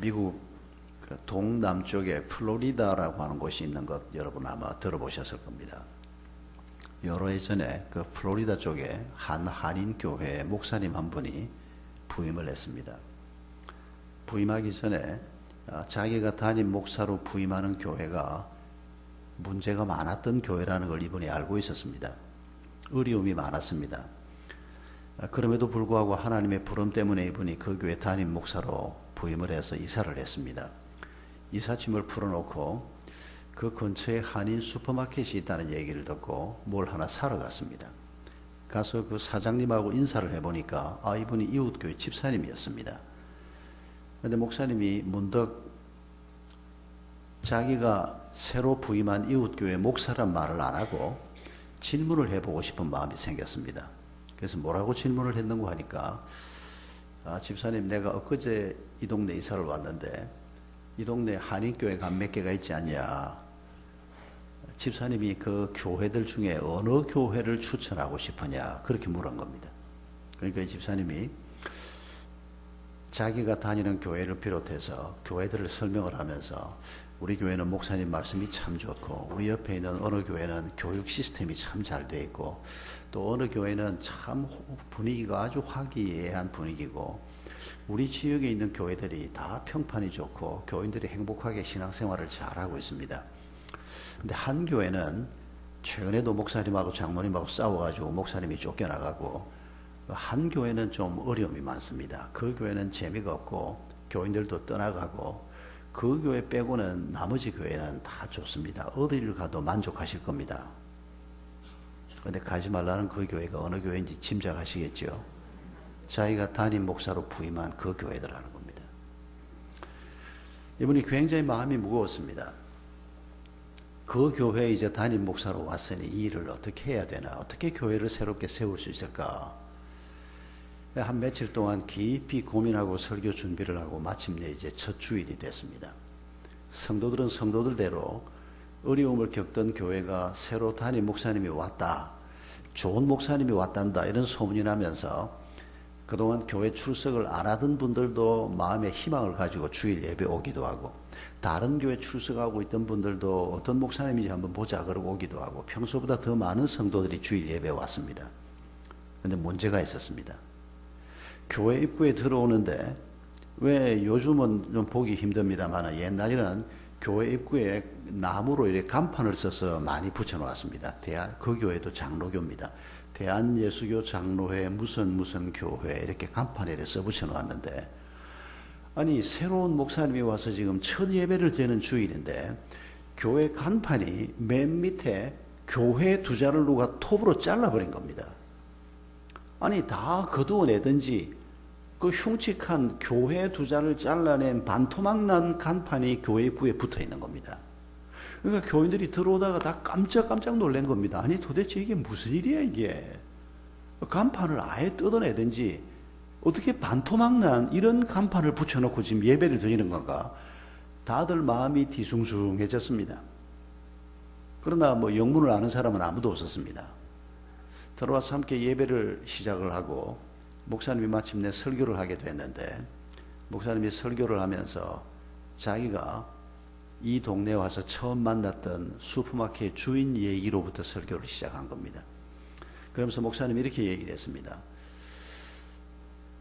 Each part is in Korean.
미국 그 동남쪽에 플로리다라고 하는 곳이 있는 것 여러분 아마 들어보셨을 겁니다. 여러 해 전에 그 플로리다 쪽에 한 한인교회 목사님 한 분이 부임을 했습니다. 부임하기 전에 자기가 담임 목사로 부임하는 교회가 문제가 많았던 교회라는 걸 이분이 알고 있었습니다. 어려움이 많았습니다. 그럼에도 불구하고 하나님의 부름 때문에 이분이 그 교회 담임 목사로 부임을 해서 이사를 했습니다. 이삿짐을 풀어놓고 그 근처에 한인 슈퍼마켓이 있다는 얘기를 듣고 뭘 하나 사러 갔습니다. 가서 그 사장님하고 인사를 해보니까 이분이 이웃교회 집사님이었습니다. 그런데 목사님이 문득 자기가 새로 부임한 이웃교회 목사란 말을 안 하고 질문을 해보고 싶은 마음이 생겼습니다. 그래서 뭐라고 질문을 했는고 하니까 집사님, 내가 엊그제 이 동네 이사를 왔는데 이 동네 한인교회가 몇 개가 있지 않냐, 집사님이 그 교회들 중에 어느 교회를 추천하고 싶으냐, 그렇게 물은 겁니다. 그러니까 이 집사님이 자기가 다니는 교회를 비롯해서 교회들을 설명을 하면서 우리 교회는 목사님 말씀이 참 좋고, 우리 옆에 있는 어느 교회는 교육 시스템이 참 잘 돼 있고, 또 어느 교회는 참 분위기가 아주 화기애애한 분위기고, 우리 지역에 있는 교회들이 다 평판이 좋고 교인들이 행복하게 신앙생활을 잘하고 있습니다. 근데 한 교회는 최근에도 목사님하고 장로님하고 싸워가지고 목사님이 쫓겨나가고, 한 교회는 좀 어려움이 많습니다. 그 교회는 재미가 없고 교인들도 떠나가고, 그 교회 빼고는 나머지 교회는 다 좋습니다. 어디를 가도 만족하실 겁니다. 그런데 가지 말라는 그 교회가 어느 교회인지 짐작하시겠죠? 자기가 담임 목사로 부임한 그 교회들하는 겁니다. 이분이 굉장히 마음이 무거웠습니다. 그 교회에 이제 담임 목사로 왔으니 이 일을 어떻게 해야 되나, 어떻게 교회를 새롭게 세울 수 있을까. 한 며칠 동안 깊이 고민하고 설교 준비를 하고 마침내 이제 첫 주일이 됐습니다. 성도들은 성도들대로 어려움을 겪던 교회가 새로 담임 목사님이 왔다, 좋은 목사님이 왔단다, 이런 소문이 나면서 그동안 교회 출석을 안 하던 분들도 마음의 희망을 가지고 주일 예배 오기도 하고, 다른 교회 출석하고 있던 분들도 어떤 목사님인지 한번 보자 그러고 오기도 하고, 평소보다 더 많은 성도들이 주일 예배에 왔습니다. 그런데 문제가 있었습니다. 교회 입구에 들어오는데, 왜 요즘은 좀 보기 힘듭니다만 옛날에는 교회 입구에 나무로 이렇게 간판을 써서 많이 붙여놓았습니다. 그 교회도 장로교입니다. 대한예수교 장로회 무슨 교회, 이렇게 간판에 써 붙여놓았는데, 아니 새로운 목사님이 와서 지금 첫 예배를 드리는 주일인데 교회 간판이 맨 밑에 교회 두 자를 누가 톱으로 잘라버린 겁니다. 아니 다 거두어내든지 그 흉측한 교회 두 자를 잘라낸 반토막난 간판이 교회 입구에 붙어 있는 겁니다. 그러니까 교인들이 들어오다가 다 깜짝 놀란 겁니다. 아니 도대체 이게 무슨 일이야 이게. 간판을 아예 뜯어내든지 어떻게 반토막난 이런 간판을 붙여놓고 지금 예배를 드리는 건가. 다들 마음이 뒤숭숭해졌습니다. 그러나 뭐 영문을 아는 사람은 아무도 없었습니다. 들어와서 함께 예배를 시작을 하고 목사님이 마침내 설교를 하게 됐는데, 목사님이 설교를 하면서 자기가 이 동네에 와서 처음 만났던 슈퍼마켓 주인 얘기로부터 설교를 시작한 겁니다. 그러면서 목사님이 이렇게 얘기를 했습니다.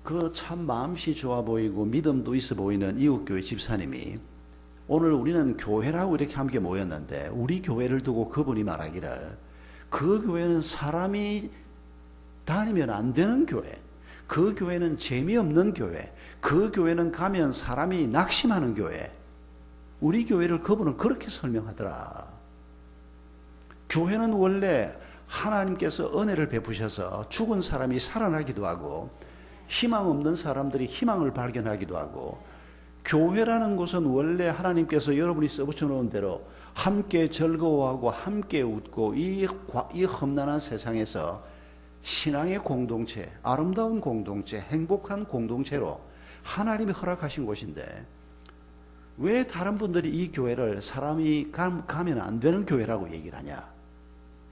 그 참 마음씨 좋아 보이고 믿음도 있어 보이는 이웃교회 집사님이 오늘 우리는 교회라고 이렇게 함께 모였는데, 우리 교회를 두고 그분이 말하기를 그 교회는 사람이 다니면 안 되는 교회, 그 교회는 재미없는 교회, 그 교회는 가면 사람이 낙심하는 교회, 우리 교회를 그분은 그렇게 설명하더라. 교회는 원래 하나님께서 은혜를 베푸셔서 죽은 사람이 살아나기도 하고 희망 없는 사람들이 희망을 발견하기도 하고, 교회라는 곳은 원래 하나님께서 여러분이 써붙여 놓은 대로 함께 즐거워하고 함께 웃고 이 험난한 세상에서 신앙의 공동체, 아름다운 공동체, 행복한 공동체로 하나님이 허락하신 곳인데, 왜 다른 분들이 이 교회를 사람이 가면 안 되는 교회라고 얘기를 하냐.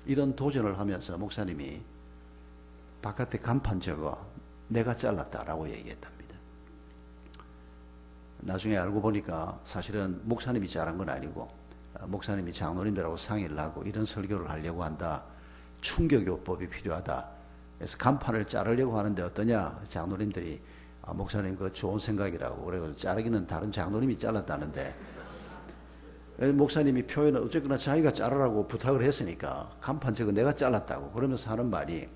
이런 도전을 하면서 목사님이 바깥에 간판 적어 내가 잘랐다라고 얘기했답니다. 나중에 알고 보니까 사실은 목사님이 잘한 건 아니고 목사님이 장로님들하고 상의를 하고 이런 설교를 하려고 한다. 충격요법이 필요하다. 그래서 간판을 자르려고 하는데 어떠냐? 장로님들이 목사님 그 좋은 생각이라고 그래서 자르기는 다른 장로님이 잘랐다는데 목사님이 표현은 어쨌거나 자기가 자르라고 부탁을 했으니까 간판 저거 내가 잘랐다고 그러면서 하는 말이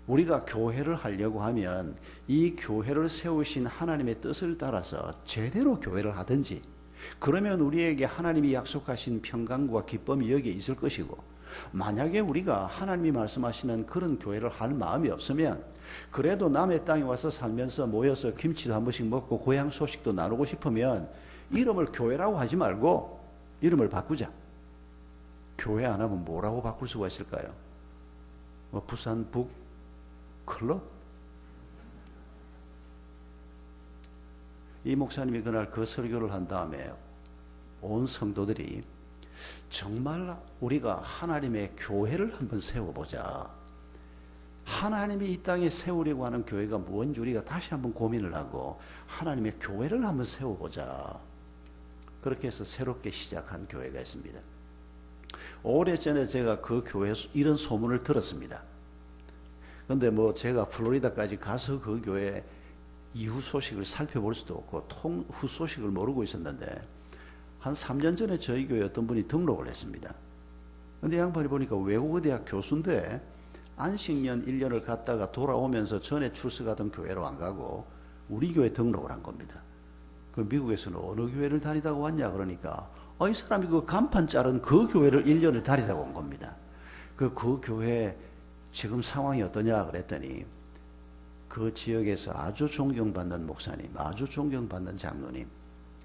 우리가 교회를 하려고 하면 이 교회를 세우신 하나님의 뜻을 따라서 제대로 교회를 하든지 그러면 우리에게 하나님이 약속하신 평강과 기쁨이 여기에 있을 것이고 만약에 우리가 하나님이 말씀하시는 그런 교회를 할 마음이 없으면 그래도 남의 땅에 와서 살면서 모여서 김치도 한 번씩 먹고 고향 소식도 나누고 싶으면 이름을 교회라고 하지 말고 이름을 바꾸자. 교회 안 하면 뭐라고 바꿀 수가 있을까요? 뭐 부산 북 클럽? 이 목사님이 그날 그 설교를 한 다음에 온 성도들이 정말 우리가 하나님의 교회를 한번 세워보자. 하나님이 이 땅에 세우려고 하는 교회가 뭔지 우리가 다시 한번 고민을 하고 하나님의 교회를 한번 세워보자. 그렇게 해서 새롭게 시작한 교회가 있습니다. 오래전에 제가 그 교회 이런 소문을 들었습니다. 근데 뭐 제가 플로리다까지 가서 그 교회 이후 소식을 살펴볼 수도 없고 후 소식을 모르고 있었는데 한 3년 전에 저희 교회 어떤 분이 등록을 했습니다. 근데 양반이 보니까 외국어 대학 교수인데 안식년 1년을 갔다가 돌아오면서 전에 출석하던 교회로 안 가고 우리 교회 등록을 한 겁니다. 그 미국에서는 어느 교회를 다니다가 왔냐 그러니까 이 사람이 그 간판 자른 그 교회를 1년을 다니다가 온 겁니다. 그 교회 지금 상황이 어떠냐 그랬더니 그 지역에서 아주 존경받는 목사님, 아주 존경받는 장로님,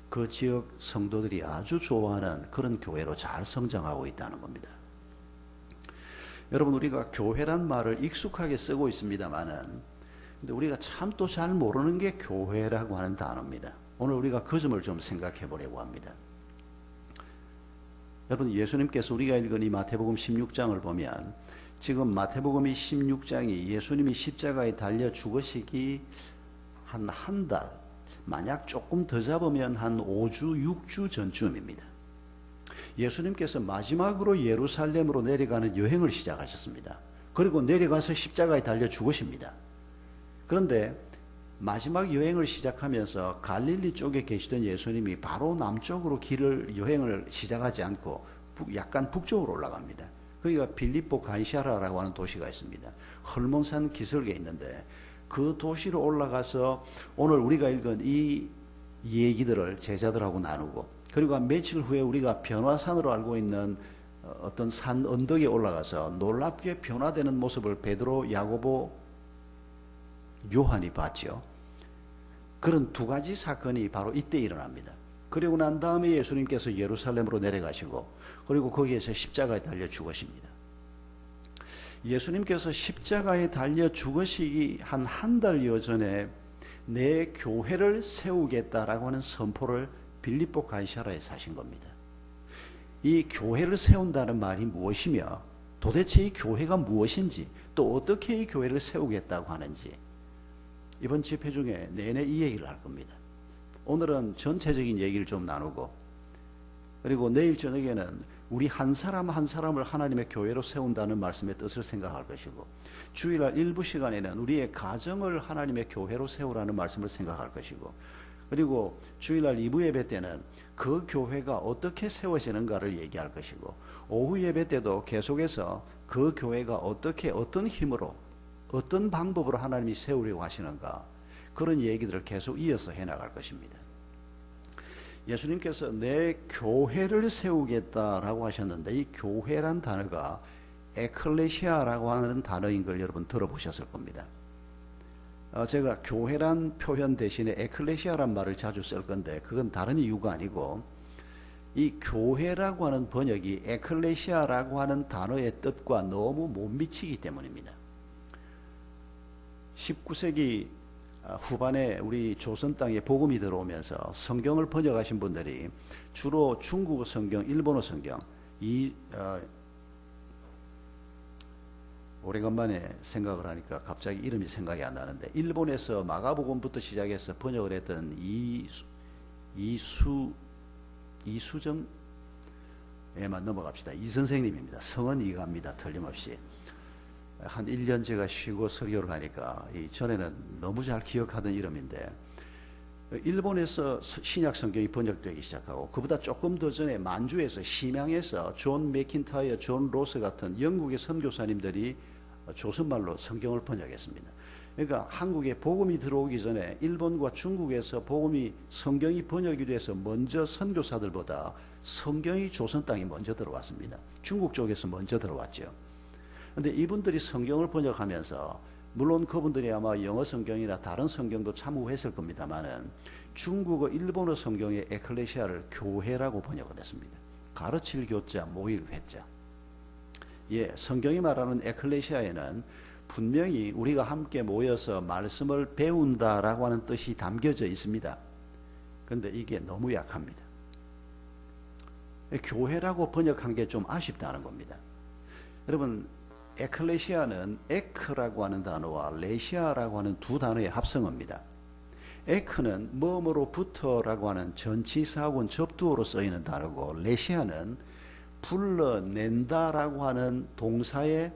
그 지역 성도들이 아주 좋아하는 그런 교회로 잘 성장하고 있다는 겁니다. 여러분 우리가 교회란 말을 익숙하게 쓰고 있습니다만은 근데 우리가 참 또 잘 모르는 게 교회라고 하는 단어입니다. 오늘 우리가 그 점을 좀 생각해 보려고 합니다. 여러분 예수님께서 우리가 읽은 이 마태복음 16장을 보면 지금 마태복음이 16장이 예수님이 십자가에 달려 죽으시기 한 달, 만약 조금 더 잡으면 한 5주, 6주 전쯤입니다. 예수님께서 마지막으로 예루살렘으로 내려가는 여행을 시작하셨습니다. 그리고 내려가서 십자가에 달려 죽으십니다. 그런데 마지막 여행을 시작하면서 갈릴리 쪽에 계시던 예수님이 바로 남쪽으로 여행을 시작하지 않고 약간 북쪽으로 올라갑니다. 거기가 빌립보 간시아라라고 하는 도시가 있습니다. 헐몬산 기슭에 있는데 그 도시로 올라가서 오늘 우리가 읽은 이 얘기들을 제자들하고 나누고 그리고 며칠 후에 우리가 변화산으로 알고 있는 어떤 산 언덕에 올라가서 놀랍게 변화되는 모습을 베드로, 야고보, 요한이 봤죠. 그런 두 가지 사건이 바로 이때 일어납니다. 그리고 난 다음에 예수님께서 예루살렘으로 내려가시고 그리고 거기에서 십자가에 달려 죽으십니다. 예수님께서 십자가에 달려 죽으시기 한 달여 전에 내 교회를 세우겠다라고 하는 선포를 빌립보 간시아라에서 하신 겁니다. 이 교회를 세운다는 말이 무엇이며 도대체 이 교회가 무엇인지 또 어떻게 이 교회를 세우겠다고 하는지 이번 집회 중에 내내 이 얘기를 할 겁니다. 오늘은 전체적인 얘기를 좀 나누고 그리고 내일 저녁에는 우리 한 사람 한 사람을 하나님의 교회로 세운다는 말씀의 뜻을 생각할 것이고 주일날 일부 시간에는 우리의 가정을 하나님의 교회로 세우라는 말씀을 생각할 것이고 그리고 주일날 2부 예배 때는 그 교회가 어떻게 세워지는가를 얘기할 것이고 오후 예배 때도 계속해서 그 교회가 어떻게 어떤 힘으로 어떤 방법으로 하나님이 세우려고 하시는가 그런 얘기들을 계속 이어서 해나갈 것입니다. 예수님께서 내 교회를 세우겠다라고 하셨는데 이 교회란 단어가 에클레시아라고 하는 단어인 걸 여러분 들어보셨을 겁니다. 제가 교회란 표현 대신에 에클레시아란 말을 자주 쓸 건데 그건 다른 이유가 아니고 이 교회라고 하는 번역이 에클레시아라고 하는 단어의 뜻과 너무 못 미치기 때문입니다. 19세기 후반에 우리 조선 땅에 복음이 들어오면서 성경을 번역하신 분들이 주로 중국어 성경, 일본어 성경 오래간만에 생각을 하니까 갑자기 이름이 생각이 안 나는데, 일본에서 마가복음부터 시작해서 번역을 했던 이수정에만 넘어갑시다. 이 선생님입니다. 성은 이가입니다. 틀림없이. 한 1년 제가 쉬고 설교를 하니까 전에는 너무 잘 기억하던 이름인데, 일본에서 신약 성경이 번역되기 시작하고, 그보다 조금 더 전에 만주에서, 심양에서 존 맥킨타이어, 존 로스 같은 영국의 선교사님들이 조선말로 성경을 번역했습니다. 그러니까 한국에 복음이 들어오기 전에 일본과 중국에서 성경이 번역이 돼서 먼저 선교사들보다 성경이 조선 땅에 먼저 들어왔습니다. 중국 쪽에서 먼저 들어왔죠. 그런데 이분들이 성경을 번역하면서, 물론 그분들이 아마 영어 성경이나 다른 성경도 참고했을 겁니다만은, 중국어, 일본어 성경의 에클레시아를 교회라고 번역을 했습니다. 가르칠 교자, 모일 회자. 성경이 말하는 에클레시아에는 분명히 우리가 함께 모여서 말씀을 배운다라고 하는 뜻이 담겨져 있습니다. 그런데 이게 너무 약합니다. 교회라고 번역한 게 좀 아쉽다는 겁니다. 여러분, 에클레시아는 에크라고 하는 단어와 레시아라고 하는 두 단어의 합성어입니다. 에크는 뭐뭐로부터라고 하는 전치사하고는 접두어로 쓰이는 단어고, 레시아는 불러낸다라고 하는 동사의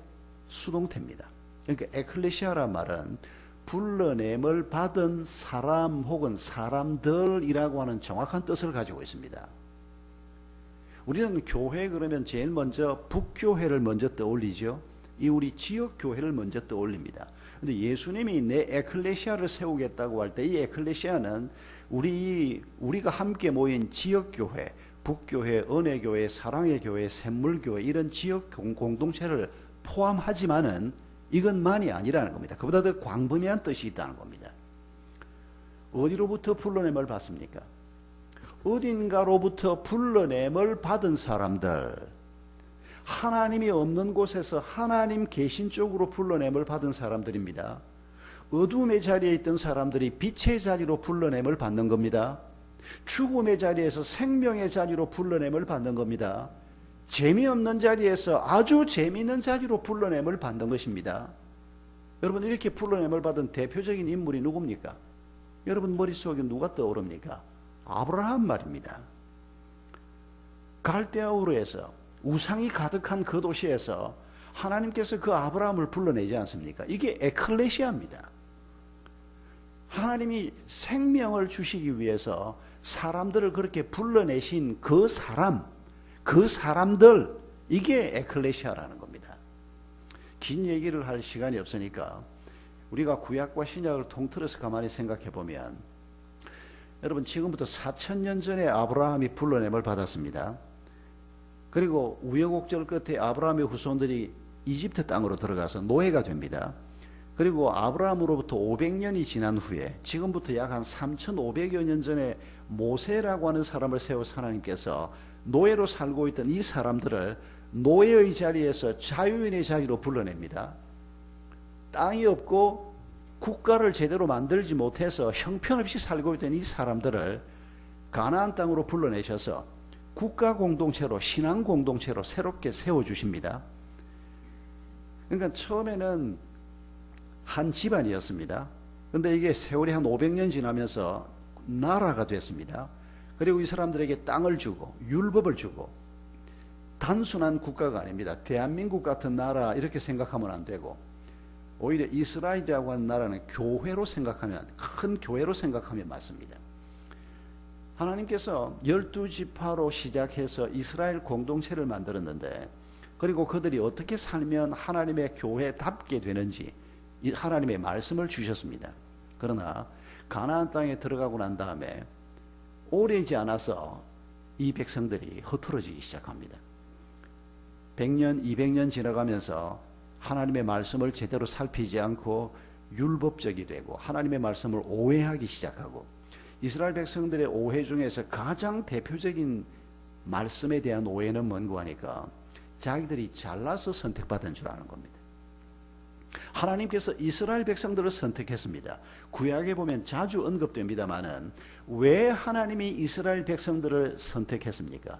수동태입니다. 그러니까 에클레시아란 말은 불러냄을 받은 사람 혹은 사람들이라고 하는 정확한 뜻을 가지고 있습니다. 우리는 교회 그러면 제일 먼저 북교회를 먼저 떠올리죠. 이 우리 지역 교회를 먼저 떠올립니다. 근데 예수님이 내 에클레시아를 세우겠다고 할 때, 이 에클레시아는 우리가 함께 모인 지역 교회, 북교회, 은혜교회, 사랑의 교회, 샘물교회, 이런 지역 공동체를 포함하지만은 이것만이 아니라는 겁니다. 그보다 더 광범위한 뜻이 있다는 겁니다. 어디로부터 불러냄을 받습니까? 어딘가로부터 불러냄을 받은 사람들, 하나님이 없는 곳에서 하나님 계신 쪽으로 불러냄을 받은 사람들입니다. 어둠의 자리에 있던 사람들이 빛의 자리로 불러냄을 받는 겁니다. 죽음의 자리에서 생명의 자리로 불러냄을 받는 겁니다. 재미없는 자리에서 아주 재미있는 자리로 불러냄을 받는 것입니다. 여러분, 이렇게 불러냄을 받은 대표적인 인물이 누굽니까? 여러분 머릿속에 누가 떠오릅니까? 아브라함 말입니다. 갈대아 우르에서, 우상이 가득한 그 도시에서 하나님께서 그 아브라함을 불러내지 않습니까? 이게 에클레시아입니다. 하나님이 생명을 주시기 위해서 사람들을 그렇게 불러내신 그 사람들, 이게 에클레시아라는 겁니다. 긴 얘기를 할 시간이 없으니까 우리가 구약과 신약을 통틀어서 가만히 생각해 보면, 여러분 지금부터 4000년 전에 아브라함이 불러냄을 받았습니다. 그리고 우여곡절 끝에 아브라함의 후손들이 이집트 땅으로 들어가서 노예가 됩니다. 그리고 아브라함으로부터 500년이 지난 후에, 지금부터 약 한 3500여 년 전에 모세라고 하는 사람을 세워서 하나님께서 노예로 살고 있던 이 사람들을 노예의 자리에서 자유인의 자리로 불러냅니다. 땅이 없고 국가를 제대로 만들지 못해서 형편없이 살고 있던 이 사람들을 가나안 땅으로 불러내셔서 국가 공동체로, 신앙 공동체로 새롭게 세워주십니다. 그러니까 처음에는 한 집안이었습니다. 그런데 이게 세월이 한 500년 지나면서 나라가 됐습니다. 그리고 이 사람들에게 땅을 주고 율법을 주고, 단순한 국가가 아닙니다. 대한민국 같은 나라 이렇게 생각하면 안 되고, 오히려 이스라엘이라고 하는 나라는 교회로 생각하면, 큰 교회로 생각하면 맞습니다. 하나님께서 12지파로 시작해서 이스라엘 공동체를 만들었는데, 그리고 그들이 어떻게 살면 하나님의 교회답게 되는지 하나님의 말씀을 주셨습니다. 그러나 가나안 땅에 들어가고 난 다음에 오래지 않아서 이 백성들이 흐트러지기 시작합니다. 100년, 200년 지나가면서 하나님의 말씀을 제대로 살피지 않고 율법적이 되고 하나님의 말씀을 오해하기 시작하고, 이스라엘 백성들의 오해 중에서 가장 대표적인 말씀에 대한 오해는 뭔가 하니까 자기들이 잘나서 선택받은 줄 아는 겁니다. 하나님께서 이스라엘 백성들을 선택했습니다. 구약에 보면 자주 언급됩니다마는 왜 하나님이 이스라엘 백성들을 선택했습니까?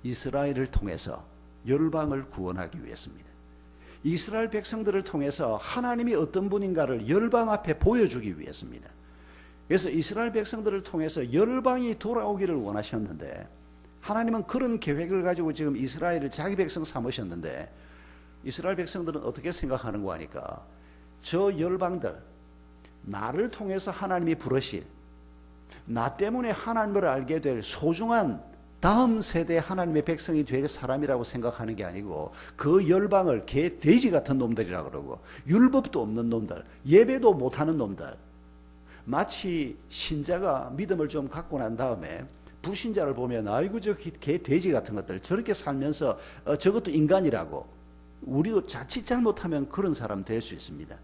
이스라엘을 통해서 열방을 구원하기 위해서입니다. 이스라엘 백성들을 통해서 하나님이 어떤 분인가를 열방 앞에 보여주기 위해서입니다. 그래서 이스라엘 백성들을 통해서 열방이 돌아오기를 원하셨는데, 하나님은 그런 계획을 가지고 지금 이스라엘을 자기 백성 삼으셨는데, 이스라엘 백성들은 어떻게 생각하는 거 하니까, 저 열방들, 나를 통해서 하나님이 부르실, 나 때문에 하나님을 알게 될 소중한 다음 세대 하나님의 백성이 될 사람이라고 생각하는 게 아니고, 그 열방을 개 돼지 같은 놈들이라 그러고, 율법도 없는 놈들, 예배도 못하는 놈들, 마치 신자가 믿음을 좀 갖고 난 다음에 불신자를 보면 아이고 저 개 돼지 같은 것들 저렇게 살면서 저것도 인간이라고, 우리도 자칫 잘못하면 그런 사람 될 수 있습니다.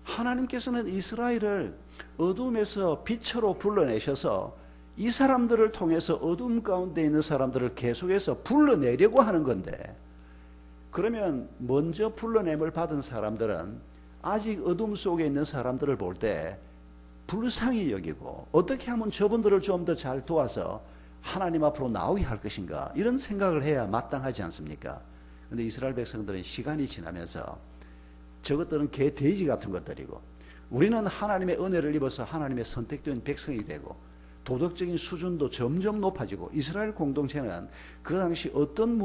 하나님께서는 이스라엘을 어둠에서 빛으로 불러내셔서 이 사람들을 통해서 어둠 가운데 있는 사람들을 계속해서 불러내려고 하는 건데, 그러면 먼저 불러냄을 받은 사람들은 아직 어둠 속에 있는 사람들을 볼 때 불쌍히 여기고, 어떻게 하면 저분들을 좀 더 잘 도와서 하나님 앞으로 나오게 할 것인가, 이런 생각을 해야 마땅하지 않습니까? 그런데 이스라엘 백성들은 시간이 지나면서 저것들은 개 돼지 같은 것들이고, 우리는 하나님의 은혜를 입어서 하나님의 선택된 백성이 되고 도덕적인 수준도 점점 높아지고, 이스라엘 공동체는 그 당시 어떤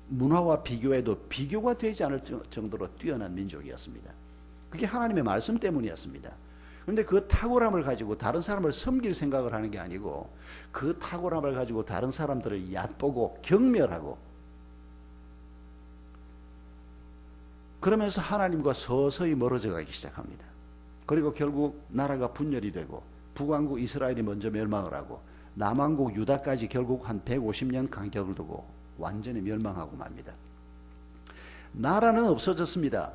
문화와 비교해도 비교가 되지 않을 정도로 뛰어난 민족이었습니다. 그게 하나님의 말씀 때문이었습니다. 그런데 그 탁월함을 가지고 다른 사람을 섬길 생각을 하는 게 아니고, 그 탁월함을 가지고 다른 사람들을 얕보고 경멸하고, 그러면서 하나님과 서서히 멀어져 가기 시작합니다. 그리고 결국 나라가 분열이 되고, 북왕국 이스라엘이 먼저 멸망을 하고, 남왕국 유다까지 결국 한 150년 간격을 두고 완전히 멸망하고 맙니다. 나라는 없어졌습니다.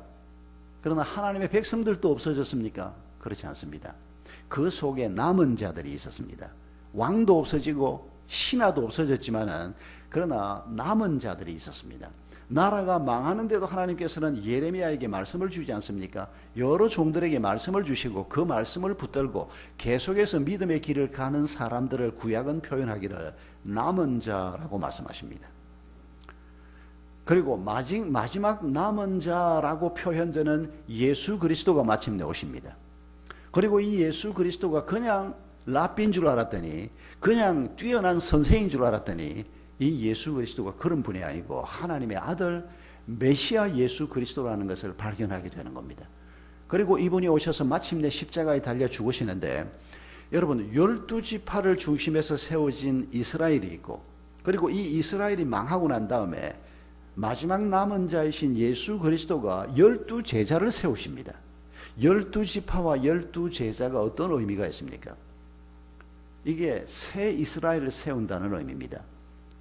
그러나 하나님의 백성들도 없어졌습니까? 그렇지 않습니다. 그 속에 남은 자들이 있었습니다. 왕도 없어지고 신하도 없어졌지만은, 그러나 남은 자들이 있었습니다. 나라가 망하는데도 하나님께서는 예레미야에게 말씀을 주지 않습니까? 여러 종들에게 말씀을 주시고 그 말씀을 붙들고 계속해서 믿음의 길을 가는 사람들을 구약은 표현하기를 남은 자라고 말씀하십니다. 그리고 마지막 남은 자라고 표현되는 예수 그리스도가 마침내 오십니다. 그리고 이 예수 그리스도가 그냥 랍비인 줄 알았더니, 그냥 뛰어난 선생인 줄 알았더니, 이 예수 그리스도가 그런 분이 아니고 하나님의 아들 메시아 예수 그리스도라는 것을 발견하게 되는 겁니다. 그리고 이분이 오셔서 마침내 십자가에 달려 죽으시는데, 여러분 12지파를 중심에서 세워진 이스라엘이 있고, 그리고 이 이스라엘이 망하고 난 다음에 마지막 남은 자이신 예수 그리스도가 12제자를 세우십니다. 12지파와 12제자가 어떤 의미가 있습니까? 이게 새 이스라엘을 세운다는 의미입니다.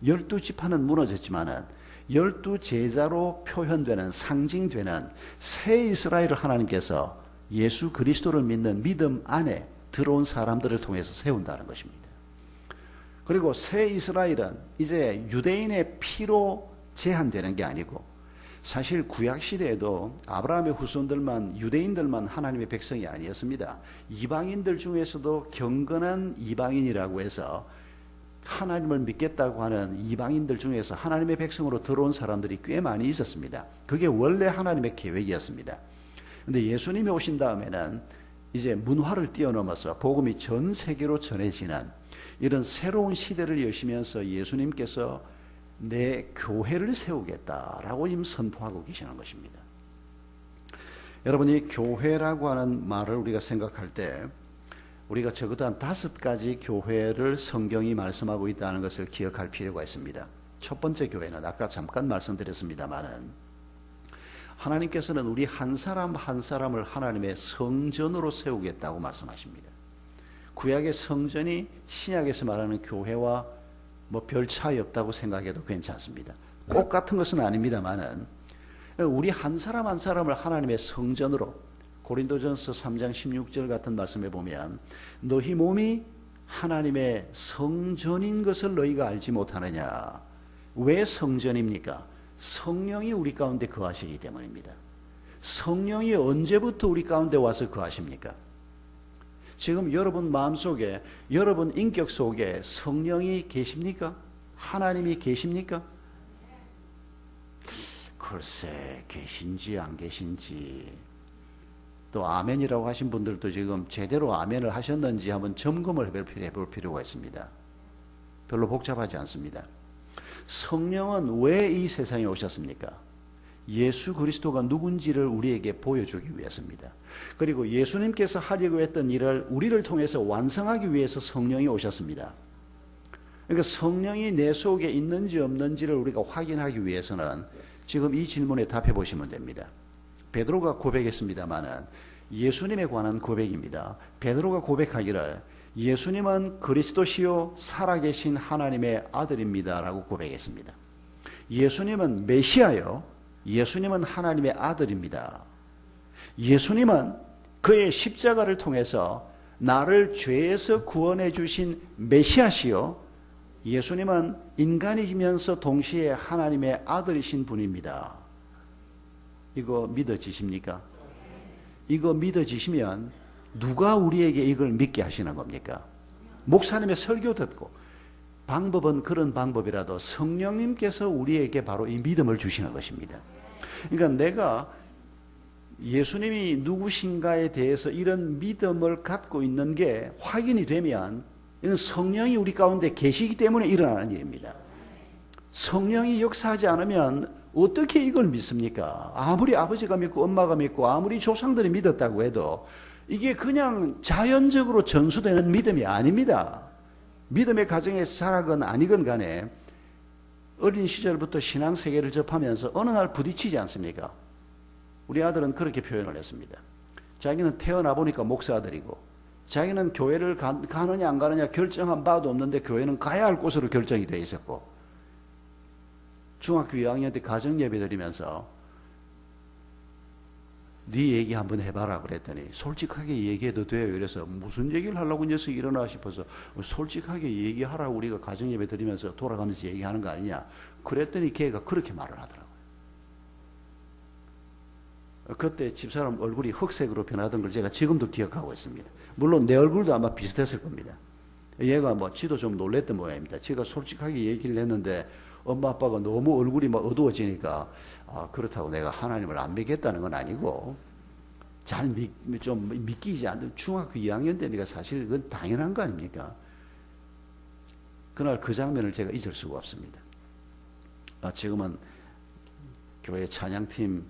12지파는 무너졌지만은 12제자로 표현되는, 상징되는 새 이스라엘을 하나님께서 예수 그리스도를 믿는 믿음 안에 들어온 사람들을 통해서 세운다는 것입니다. 그리고 새 이스라엘은 이제 유대인의 피로 제한되는 게 아니고, 사실 구약 시대에도 아브라함의 후손들만, 유대인들만 하나님의 백성이 아니었습니다. 이방인들 중에서도 경건한 이방인이라고 해서 하나님을 믿겠다고 하는 이방인들 중에서 하나님의 백성으로 들어온 사람들이 꽤 많이 있었습니다. 그게 원래 하나님의 계획이었습니다. 그런데 예수님이 오신 다음에는 이제 문화를 뛰어넘어서 복음이 전 세계로 전해지는 이런 새로운 시대를 여시면서 예수님께서 내 교회를 세우겠다라고 지금 선포하고 계시는 것입니다. 여러분이 교회라고 하는 말을 우리가 생각할 때, 우리가 적어도 한 5가지 교회를 성경이 말씀하고 있다는 것을 기억할 필요가 있습니다. 첫 번째 교회는 아까 잠깐 말씀드렸습니다마는, 하나님께서는 우리 한 사람 한 사람을 하나님의 성전으로 세우겠다고 말씀하십니다. 구약의 성전이 신약에서 말하는 교회와 별 차이 없다고 생각해도 괜찮습니다. 꼭 같은 것은 아닙니다만은, 우리 한 사람 한 사람을 하나님의 성전으로, 고린도전서 3장 16절 같은 말씀에 보면, 너희 몸이 하나님의 성전인 것을 너희가 알지 못하느냐. 왜 성전입니까? 성령이 우리 가운데 거하시기 때문입니다. 성령이 언제부터 우리 가운데 와서 거하십니까? 지금 여러분 마음속에, 여러분 인격 속에 성령이 계십니까? 하나님이 계십니까? 글쎄 계신지 안 계신지, 또 아멘이라고 하신 분들도 지금 제대로 아멘을 하셨는지 한번 점검을 해볼 필요가 있습니다. 별로 복잡하지 않습니다. 성령은 왜 이 세상에 오셨습니까? 예수 그리스도가 누군지를 우리에게 보여주기 위해서입니다. 그리고 예수님께서 하려고 했던 일을 우리를 통해서 완성하기 위해서 성령이 오셨습니다. 그러니까 성령이 내 속에 있는지 없는지를 우리가 확인하기 위해서는 지금 이 질문에 답해 보시면 됩니다. 베드로가 고백했습니다마는 예수님에 관한 고백입니다. 베드로가 고백하기를 예수님은 그리스도시요 살아계신 하나님의 아들입니다라고 고백했습니다. 예수님은 메시아요, 예수님은 하나님의 아들입니다. 예수님은 그의 십자가를 통해서 나를 죄에서 구원해 주신 메시아시요, 예수님은 인간이면서 동시에 하나님의 아들이신 분입니다. 이거 믿어지십니까? 이거 믿어지시면 누가 우리에게 이걸 믿게 하시는 겁니까? 목사님의 설교 듣고, 방법은 그런 방법이라도 성령님께서 우리에게 바로 이 믿음을 주시는 것입니다. 그러니까 내가 예수님이 누구신가에 대해서 이런 믿음을 갖고 있는 게 확인이 되면 이건 성령이 우리 가운데 계시기 때문에 일어나는 일입니다. 성령이 역사하지 않으면 어떻게 이걸 믿습니까? 아무리 아버지가 믿고 엄마가 믿고 아무리 조상들이 믿었다고 해도 이게 그냥 자연적으로 전수되는 믿음이 아닙니다. 믿음의 가정에 살아건 아니건 간에 어린 시절부터 신앙세계를 접하면서 어느 날 부딪히지 않습니까? 우리 아들은 그렇게 표현을 했습니다. 자기는 태어나 보니까 목사들이고, 자기는 교회를 가느냐 안 가느냐 결정한 바도 없는데 교회는 가야 할 곳으로 결정이 되어 있었고, 중학교 2학년 때 가정예배 드리면서 네 얘기 한번 해봐라 그랬더니 솔직하게 얘기해도 돼요. 이래서 무슨 얘기를 하려고 녀석이 일어나 싶어서 솔직하게 얘기하라고 우리가 가정예배 드리면서 돌아가면서 얘기하는 거 아니냐 그랬더니 걔가 그렇게 말을 하더라고요. 그때 집사람 얼굴이 흑색으로 변하던 걸 제가 지금도 기억하고 있습니다. 물론 내 얼굴도 아마 비슷했을 겁니다. 얘가 뭐 지도 좀 놀랬던 모양입니다. 제가 솔직하게 얘기를 했는데 엄마 아빠가 너무 얼굴이 막 어두워지니까 그렇다고 내가 하나님을 안 믿겠다는 건 아니고 좀 믿기지 않는 중학교 2학년 때니까 사실 그건 당연한 거 아닙니까? 그날 그 장면을 제가 잊을 수가 없습니다. 지금은 교회 찬양팀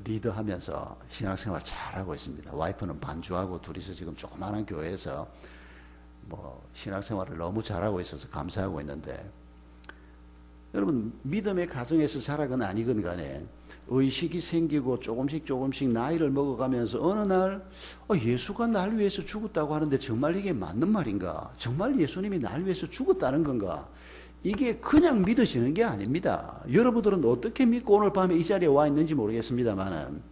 리더하면서 신앙생활 잘하고 있습니다. 와이프는 반주하고 둘이서 지금 조그마한 교회에서 뭐 신앙생활을 너무 잘하고 있어서 감사하고 있는데, 여러분 믿음의 가정에서 살아건 아니건 간에 의식이 생기고 조금씩 나이를 먹어가면서 어느 날 예수가 날 위해서 죽었다고 하는데 정말 이게 맞는 말인가? 정말 예수님이 날 위해서 죽었다는 건가? 이게 그냥 믿어지는 게 아닙니다. 여러분들은 어떻게 믿고 오늘 밤에 이 자리에 와 있는지 모르겠습니다만,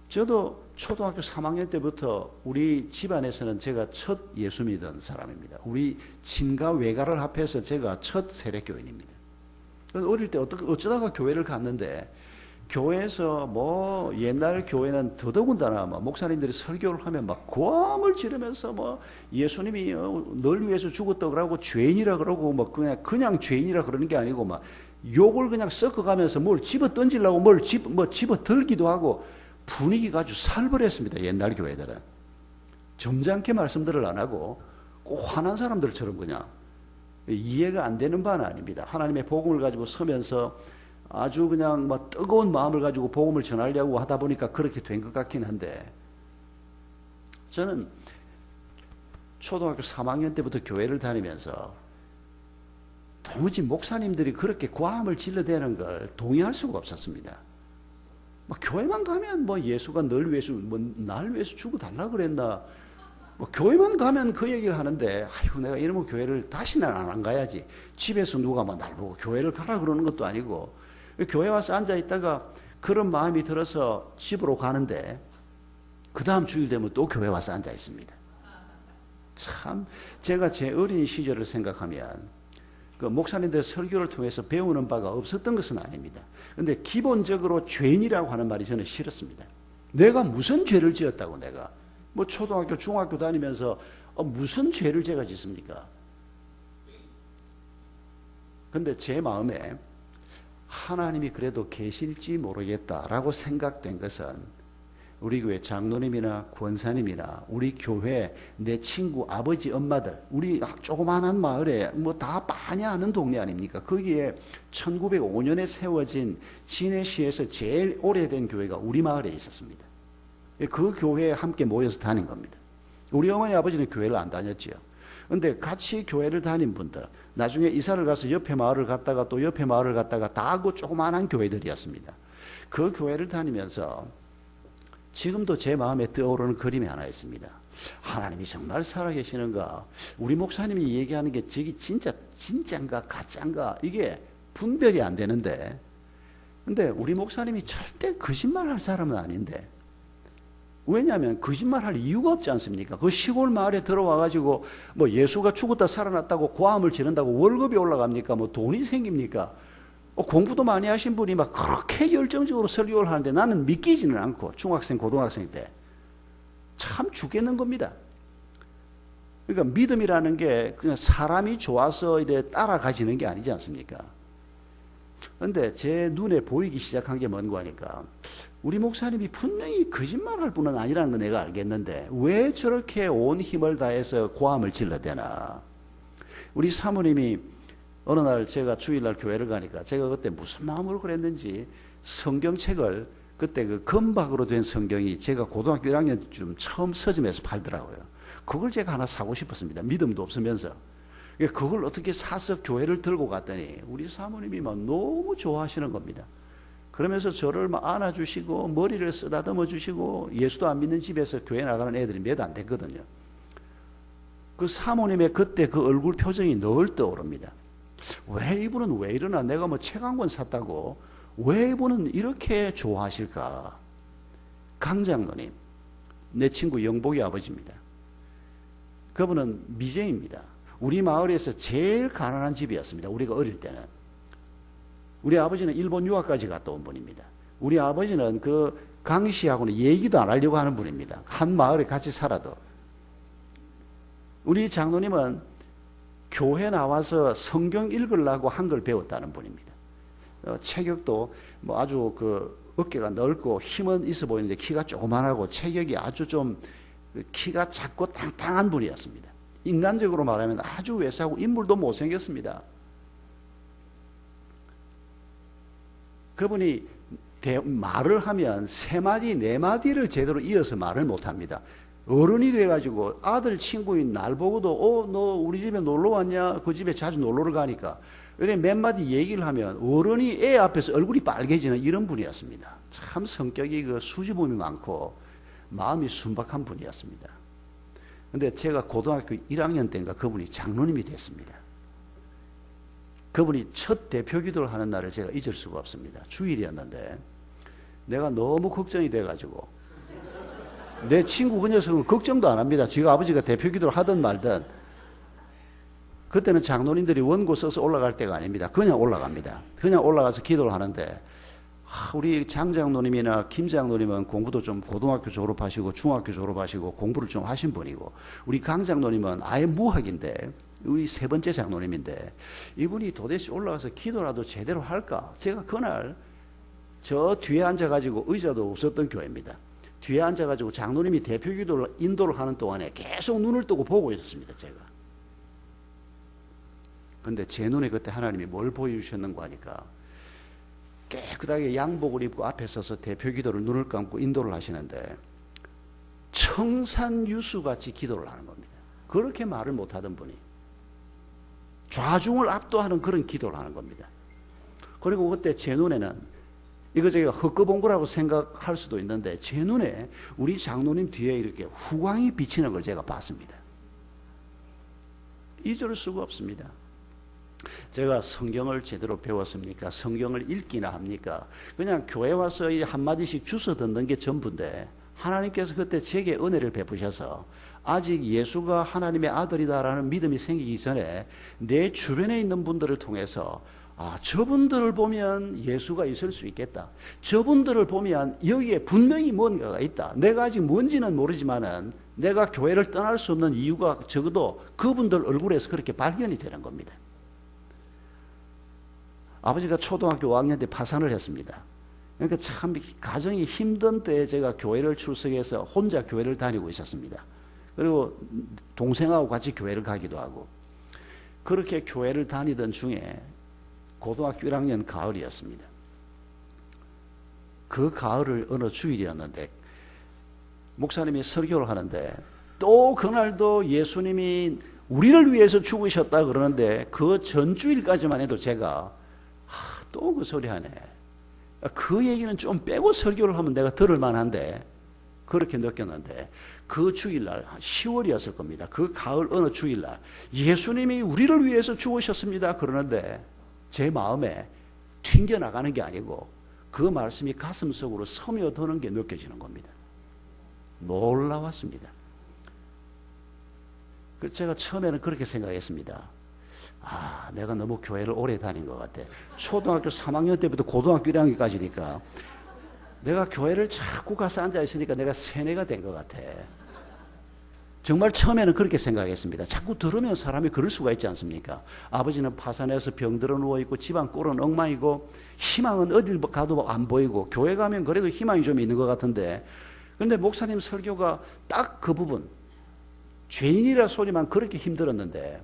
저도 초등학교 3학년 때부터 우리 집안에서는 제가 첫 예수 믿은 사람입니다. 우리 친가 외가를 합해서 제가 첫 세례교인입니다. 어릴 때 어쩌다가 교회를 갔는데, 교회에서 뭐 옛날 교회는 더더군다나 뭐 목사님들이 설교를 하면 막 고함을 지르면서 뭐 예수님이 널 위해서 죽었다 그러고 죄인이라 그러고 뭐 그냥 죄인이라 그러는 게 아니고 막 욕을 그냥 섞어가면서 뭘 집어 던지려고 뭘 집어 들기도 하고 분위기가 아주 살벌했습니다. 옛날 교회들은 점잖게 말씀들을 안 하고 꼭 화난 사람들처럼 그냥 이해가 안 되는 바는 아닙니다. 하나님의 복음을 가지고 서면서 아주 그냥 막 뜨거운 마음을 가지고 복음을 전하려고 하다 보니까 그렇게 된 것 같긴 한데, 저는 초등학교 3학년 때부터 교회를 다니면서 도무지 목사님들이 그렇게 고함을 질러대는 걸 동의할 수가 없었습니다. 막 교회만 가면 뭐 예수가 널 위해서 날 위해서 죽어 달라 그랬나, 뭐 교회만 가면 그 얘기를 하는데, 아이고 내가 이러면 교회를 다시는 안 가야지. 집에서 누가 뭐 날 보고 교회를 가라 그러는 것도 아니고, 교회 와서 앉아 있다가 그런 마음이 들어서 집으로 가는데 그 다음 주일 되면 또 교회 와서 앉아 있습니다. 참 제가 제 어린 시절을 생각하면 그 목사님들 설교를 통해서 배우는 바가 없었던 것은 아닙니다. 그런데 기본적으로 죄인이라고 하는 말이 저는 싫었습니다. 내가 무슨 죄를 지었다고, 내가 뭐 초등학교 중학교 다니면서 무슨 죄를 제가 짓습니까? 근데 제 마음에 하나님이 그래도 계실지 모르겠다라고 생각된 것은 우리 교회 장로님이나 권사님이나 우리 교회 내 친구 아버지 엄마들 우리 조그마한 마을에 뭐 다 많이 아는 동네 아닙니까? 거기에 1905년에 세워진 진해시에서 제일 오래된 교회가 우리 마을에 있었습니다. 그 교회에 함께 모여서 다닌 겁니다. 우리 어머니 아버지는 교회를 안 다녔지요. 근데 같이 교회를 다닌 분들 나중에 이사를 가서 옆에 마을을 갔다가 또 옆에 마을을 갔다가 다 그 조그마한 교회들이었습니다. 그 교회를 다니면서 지금도 제 마음에 떠오르는 그림이 하나 있습니다. 하나님이 정말 살아계시는가? 우리 목사님이 얘기하는 게 저기 진짜인가 가짜인가? 이게 분별이 안 되는데 근데 우리 목사님이 절대 거짓말할 사람은 아닌데 왜냐하면 거짓말할 이유가 없지 않습니까? 그 시골 마을에 들어와가지고 뭐 예수가 죽었다 살아났다고 고함을 지른다고 월급이 올라갑니까? 뭐 돈이 생깁니까? 공부도 많이 하신 분이 막 그렇게 열정적으로 설교를 하는데 나는 믿기지는 않고 중학생, 고등학생 때 참 죽겠는 겁니다. 그러니까 믿음이라는 게 그냥 사람이 좋아서 이래 따라가지는 게 아니지 않습니까? 그런데 제 눈에 보이기 시작한 게 뭔가 하니까 우리 목사님이 분명히 거짓말할 분은 아니라는 거 내가 알겠는데 왜 저렇게 온 힘을 다해서 고함을 질러대나. 우리 사모님이 어느 날 제가 주일날 교회를 가니까 제가 그때 무슨 마음으로 그랬는지 성경책을 그때 그 금박으로 된 성경이 제가 고등학교 1학년쯤 처음 서점에서 팔더라고요. 그걸 제가 하나 사고 싶었습니다. 믿음도 없으면서. 그걸 어떻게 사서 교회를 들고 갔더니 우리 사모님이 막 너무 좋아하시는 겁니다. 그러면서 저를 막 안아주시고 머리를 쓰다듬어 주시고 예수도 안 믿는 집에서 교회 나가는 애들이 몇 안 됐거든요. 그 사모님의 그때 그 얼굴 표정이 늘 떠오릅니다. 왜 이분은 왜 이러나? 내가 뭐 책 한 권 샀다고 왜 이분은 이렇게 좋아하실까? 강 장로님, 내 친구 영복이 아버지입니다. 그분은 미제입니다. 우리 마을에서 제일 가난한 집이었습니다. 우리가 어릴 때는. 우리 아버지는 일본 유학까지 갔다 온 분입니다. 우리 아버지는 그 강 씨하고는 얘기도 안 하려고 하는 분입니다. 한 마을에 같이 살아도. 우리 장로님은 교회 나와서 성경 읽으려고 한글 배웠다는 분입니다. 체격도 뭐 아주 그 어깨가 넓고 힘은 있어 보이는데 키가 조그만하고 체격이 아주 좀 키가 작고 땅땅한 분이었습니다. 인간적으로 말하면 아주 외사하고 인물도 못생겼습니다. 그분이 말을 하면 세 마디 네 마디를 제대로 이어서 말을 못합니다. 어른이 돼가지고 아들 친구인 날 보고도 너 우리 집에 놀러 왔냐? 그 집에 자주 놀러를 가니까 이렇게 몇 마디 얘기를 하면 어른이 애 앞에서 얼굴이 빨개지는 이런 분이었습니다. 참 성격이 그 수줍음이 많고 마음이 순박한 분이었습니다. 근데 제가 고등학교 1학년 때인가 그분이 장로님이 됐습니다. 그분이 첫 대표 기도를 하는 날을 제가 잊을 수가 없습니다. 주일이었는데 내가 너무 걱정이 돼가지고 내 친구 그 녀석은 걱정도 안 합니다. 지가 아버지가 대표 기도를 하든 말든. 그때는 장로님들이 원고 써서 올라갈 때가 아닙니다. 그냥 올라갑니다. 그냥 올라가서 기도를 하는데 우리 장 장로님이나 김 장로님은 공부도 좀 고등학교 졸업하시고 중학교 졸업하시고 공부를 좀 하신 분이고 우리 강 장로님은 아예 무학인데 우리 세 번째 장로님인데 이분이 도대체 올라가서 기도라도 제대로 할까? 제가 그날 저 뒤에 앉아가지고 의자도 없었던 교회입니다. 뒤에 앉아가지고 장로님이 대표 기도를 인도를 하는 동안에 계속 눈을 뜨고 보고 있었습니다. 제가. 근데 제 눈에 그때 하나님이 뭘 보여주셨는가 하니까 깨끗하게 양복을 입고 앞에 서서 대표 기도를 눈을 감고 인도를 하시는데 청산유수같이 기도를 하는 겁니다. 그렇게 말을 못하던 분이 좌중을 압도하는 그런 기도를 하는 겁니다. 그리고 그때 제 눈에는 이거 제가 헛거본 거라고 생각할 수도 있는데 제 눈에 우리 장로님 뒤에 이렇게 후광이 비치는 걸 제가 봤습니다. 잊을 수가 없습니다. 제가 성경을 제대로 배웠습니까? 성경을 읽기나 합니까? 그냥 교회 와서 한마디씩 주워 듣는 게 전부인데 하나님께서 그때 제게 은혜를 베푸셔서 아직 예수가 하나님의 아들이다라는 믿음이 생기기 전에 내 주변에 있는 분들을 통해서 저분들을 보면 예수가 있을 수 있겠다. 저분들을 보면 여기에 분명히 뭔가가 있다. 내가 아직 뭔지는 모르지만은 내가 교회를 떠날 수 없는 이유가 적어도 그분들 얼굴에서 그렇게 발견이 되는 겁니다. 아버지가 초등학교 5학년 때 파산을 했습니다. 그러니까 참 가정이 힘든 때에 제가 교회를 출석해서 혼자 교회를 다니고 있었습니다. 그리고 동생하고 같이 교회를 가기도 하고, 그렇게 교회를 다니던 중에 고등학교 1학년 가을이었습니다. 그 가을을 어느 주일이었는데 목사님이 설교를 하는데, 또 그날도 예수님이 우리를 위해서 죽으셨다 그러는데, 그 전주일까지만 해도 제가 또 그 소리 하네, 그 얘기는 좀 빼고 설교를 하면 내가 들을 만한데, 그렇게 느꼈는데, 그 주일날 10월이었을 겁니다. 그 가을 어느 주일날 예수님이 우리를 위해서 죽으셨습니다 그러는데 제 마음에 튕겨나가는 게 아니고 그 말씀이 가슴속으로 스며드는 게 느껴지는 겁니다. 놀라웠습니다. 제가 처음에는 그렇게 생각했습니다. 내가 너무 교회를 오래 다닌 것 같아. 초등학교 3학년 때부터 고등학교 1학년까지니까 내가 교회를 자꾸 가서 앉아있으니까 내가 세뇌가 된 것 같아. 정말 처음에는 그렇게 생각했습니다. 자꾸 들으면 사람이 그럴 수가 있지 않습니까? 아버지는 파산해서 병들어 누워있고 집안 꼴은 엉망이고 희망은 어딜 가도 안 보이고 교회 가면 그래도 희망이 좀 있는 것 같은데, 그런데 목사님 설교가 딱 그 부분, 죄인이라 소리만 그렇게 힘들었는데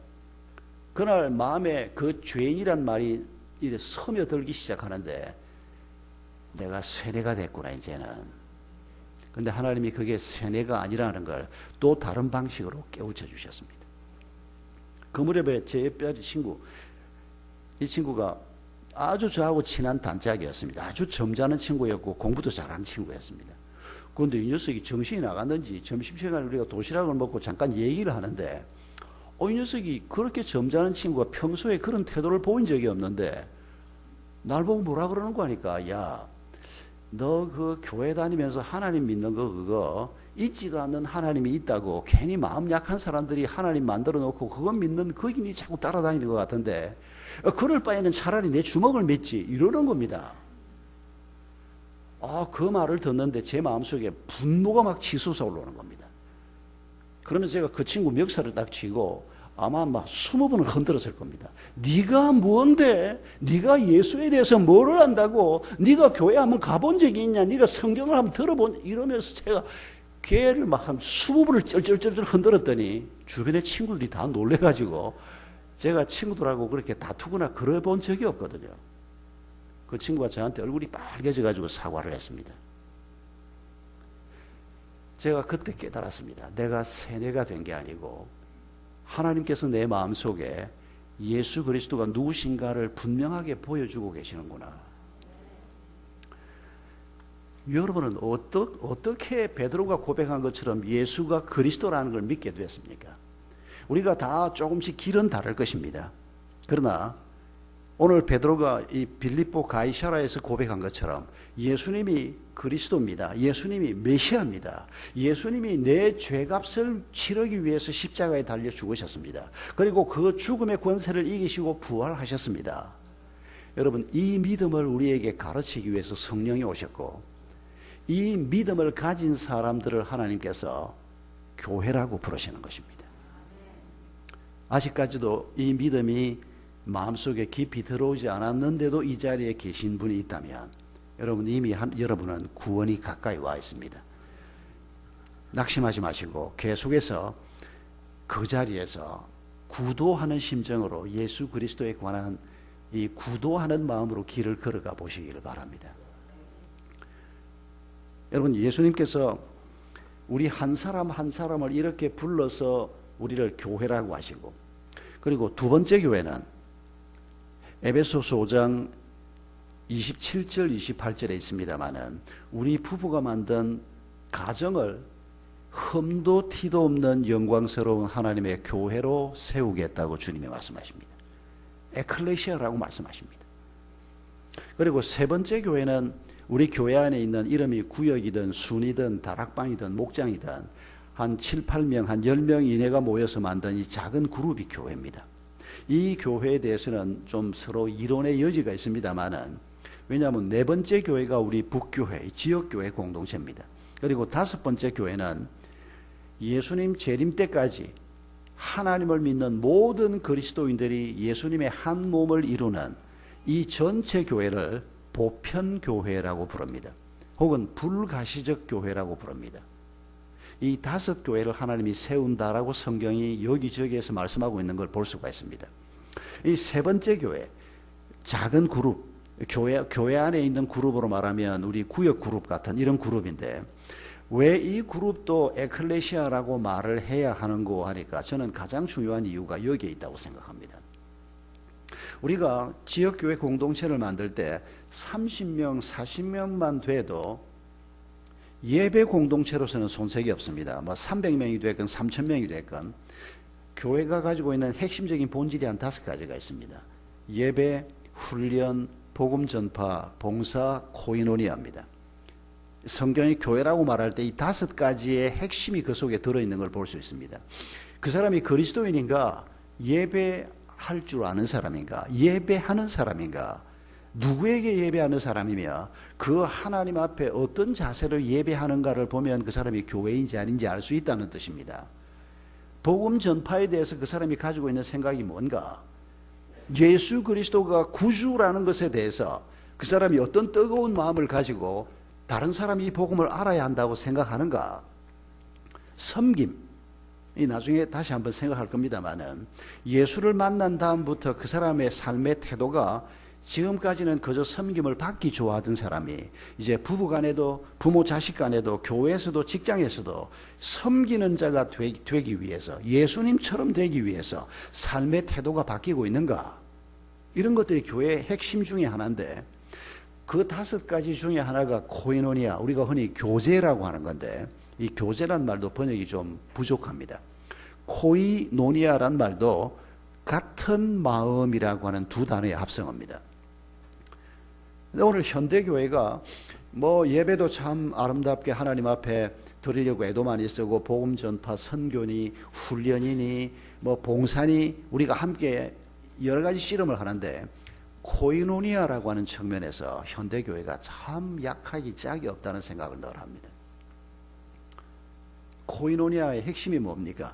그날 마음에 그 죄인이란 말이 이래 스며들기 시작하는데 내가 세뇌가 됐구나 이제는. 그런데 하나님이 그게 세뇌가 아니라는 걸 또 다른 방식으로 깨우쳐 주셨습니다. 그 무렵에 제 옆에 친구, 이 친구가 아주 저하고 친한 단짝이었습니다. 아주 점잖은 친구였고 공부도 잘하는 친구였습니다. 그런데 이 녀석이 정신이 나갔는지 점심시간에 우리가 도시락을 먹고 잠깐 얘기를 하는데, 이 녀석이 그렇게 점잖은 친구가 평소에 그런 태도를 보인 적이 없는데 날 보고 뭐라 그러는 거 하니까, 야, 너 그 교회 다니면서 하나님 믿는 거 그거 있지도 않는 하나님이 있다고 괜히 마음 약한 사람들이 하나님 만들어 놓고 그거 믿는 거기니 자꾸 따라다니는 것 같은데 그럴 바에는 차라리 내 주먹을 믿지, 이러는 겁니다. 그 말을 듣는데 제 마음속에 분노가 막 치솟아 올라오는 겁니다. 그러면서 제가 그 친구 멱살을 딱 쥐고 아마 막 20번을 흔들었을 겁니다. 네가 뭔데? 네가 예수에 대해서 뭐를 안다고? 네가 교회 한번 가본 적이 있냐? 네가 성경을 한번 들어본? 이러면서 제가 걔를 막 한 20번을 쩔쩔쩔쩔 흔들었더니 주변의 친구들이 다 놀래가지고, 제가 친구들하고 그렇게 다투거나 그래 본 적이 없거든요. 그 친구가 저한테 얼굴이 빨개져가지고 사과를 했습니다. 제가 그때 깨달았습니다. 내가 세뇌가 된 게 아니고 하나님께서 내 마음속에 예수 그리스도가 누구신가를 분명하게 보여주고 계시는구나. 여러분은 어떻게 베드로가 고백한 것처럼 예수가 그리스도라는 걸 믿게 됐습니까? 우리가 다 조금씩 길은 다를 것입니다. 그러나 오늘 베드로가 이 빌립보 가이사라에서 고백한 것처럼 예수님이 그리스도입니다. 예수님이 메시아입니다. 예수님이 내 죄값을 치르기 위해서 십자가에 달려 죽으셨습니다. 그리고 그 죽음의 권세를 이기시고 부활하셨습니다. 여러분, 이 믿음을 우리에게 가르치기 위해서 성령이 오셨고, 이 믿음을 가진 사람들을 하나님께서 교회라고 부르시는 것입니다. 아직까지도 이 믿음이 마음속에 깊이 들어오지 않았는데도 이 자리에 계신 분이 있다면 여러분, 이미 여러분은 구원이 가까이 와 있습니다. 낙심하지 마시고 계속해서 그 자리에서 구도하는 심정으로 예수 그리스도에 관한 이 구도하는 마음으로 길을 걸어가 보시기를 바랍니다. 여러분, 예수님께서 우리 한 사람 한 사람을 이렇게 불러서 우리를 교회라고 하시고, 그리고 두 번째 교회는 에베소서 5장 27절 28절에 있습니다마는 우리 부부가 만든 가정을 흠도 티도 없는 영광스러운 하나님의 교회로 세우겠다고 주님이 말씀하십니다. 에클레시아라고 말씀하십니다. 그리고 세 번째 교회는 우리 교회 안에 있는 이름이 구역이든 순이든 다락방이든 목장이든 한 7, 8명, 한 10명 이내가 모여서 만든 이 작은 그룹이 교회입니다. 이 교회에 대해서는 좀 서로 이론의 여지가 있습니다만은, 왜냐하면 네 번째 교회가 우리 북교회, 지역교회 공동체입니다. 그리고 다섯 번째 교회는 예수님 재림 때까지 하나님을 믿는 모든 그리스도인들이 예수님의 한 몸을 이루는 이 전체 교회를 보편교회라고 부릅니다. 혹은 불가시적 교회라고 부릅니다. 이 5교회를 하나님이 세운다라고 성경이 여기저기에서 말씀하고 있는 걸 볼 수가 있습니다. 이 세 번째 교회, 작은 그룹, 교회 안에 있는 그룹으로 말하면 우리 구역 그룹 같은 이런 그룹인데, 왜 이 그룹도 에클레시아라고 말을 해야 하는고 하니까 저는 가장 중요한 이유가 여기에 있다고 생각합니다. 우리가 지역교회 공동체를 만들 때 30명, 40명만 돼도 예배 공동체로서는 손색이 없습니다. 뭐 300명이 됐건 3000명이 됐건 교회가 가지고 있는 핵심적인 본질이 한 5가지가 있습니다. 예배, 훈련, 복음 전파, 봉사, 코이노니아입니다. 성경이 교회라고 말할 때 이 5가지의 핵심이 그 속에 들어있는 걸 볼 수 있습니다. 그 사람이 그리스도인인가, 예배할 줄 아는 사람인가, 예배하는 사람인가, 누구에게 예배하는 사람이며 그 하나님 앞에 어떤 자세로 예배하는가를 보면 그 사람이 교회인지 아닌지 알 수 있다는 뜻입니다. 복음 전파에 대해서 그 사람이 가지고 있는 생각이 뭔가, 예수 그리스도가 구주라는 것에 대해서 그 사람이 어떤 뜨거운 마음을 가지고 다른 사람이 이 복음을 알아야 한다고 생각하는가, 섬김, 이 나중에 다시 한번 생각할 겁니다만은 예수를 만난 다음부터 그 사람의 삶의 태도가 지금까지는 그저 섬김을 받기 좋아하던 사람이 이제 부부간에도 부모 자식 간에도 교회에서도 직장에서도 섬기는 자가 되기 위해서, 예수님처럼 되기 위해서 삶의 태도가 바뀌고 있는가, 이런 것들이 교회의 핵심 중에 하나인데, 그 5가지 중에 하나가 코이노니아, 우리가 흔히 교제라고 하는 건데 이 교제란 말도 번역이 좀 부족합니다. 코이노니아란 말도 같은 마음이라고 하는 2단어의 합성어입니다. 오늘 현대교회가 뭐 예배도 참 아름답게 하나님 앞에 드리려고 애도 많이 쓰고 복음 전파, 선교니, 훈련이니, 뭐 봉사니 우리가 함께 여러 가지 씨름을 하는데, 코이노니아라고 하는 측면에서 현대교회가 참 약하기 짝이 없다는 생각을 늘 합니다. 코이노니아의 핵심이 뭡니까?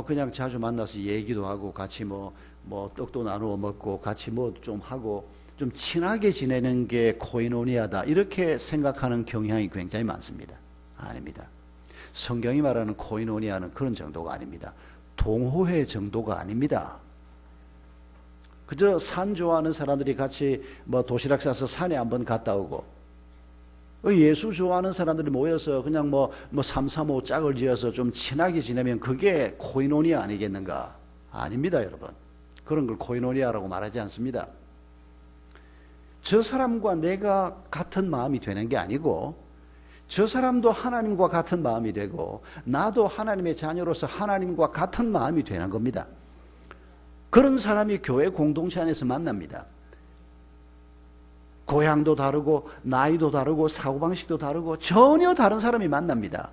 그냥 자주 만나서 얘기도 하고 같이 뭐 떡도 나누어 먹고 같이 뭐 좀 하고 좀 친하게 지내는 게 코이노니아다, 이렇게 생각하는 경향이 굉장히 많습니다. 아닙니다. 성경이 말하는 코이노니아는 그런 정도가 아닙니다. 동호회 정도가 아닙니다. 그저 산 좋아하는 사람들이 같이 뭐 도시락 싸서 산에 한번 갔다 오고, 예수 좋아하는 사람들이 모여서 그냥 뭐 335 짝을 지어서 좀 친하게 지내면 그게 코이노니아 아니겠는가? 아닙니다, 여러분. 그런 걸 코이노니아라고 말하지 않습니다. 저 사람과 내가 같은 마음이 되는 게 아니고, 저 사람도 하나님과 같은 마음이 되고 나도 하나님의 자녀로서 하나님과 같은 마음이 되는 겁니다. 그런 사람이 교회 공동체 안에서 만납니다. 고향도 다르고 나이도 다르고 사고방식도 다르고 전혀 다른 사람이 만납니다.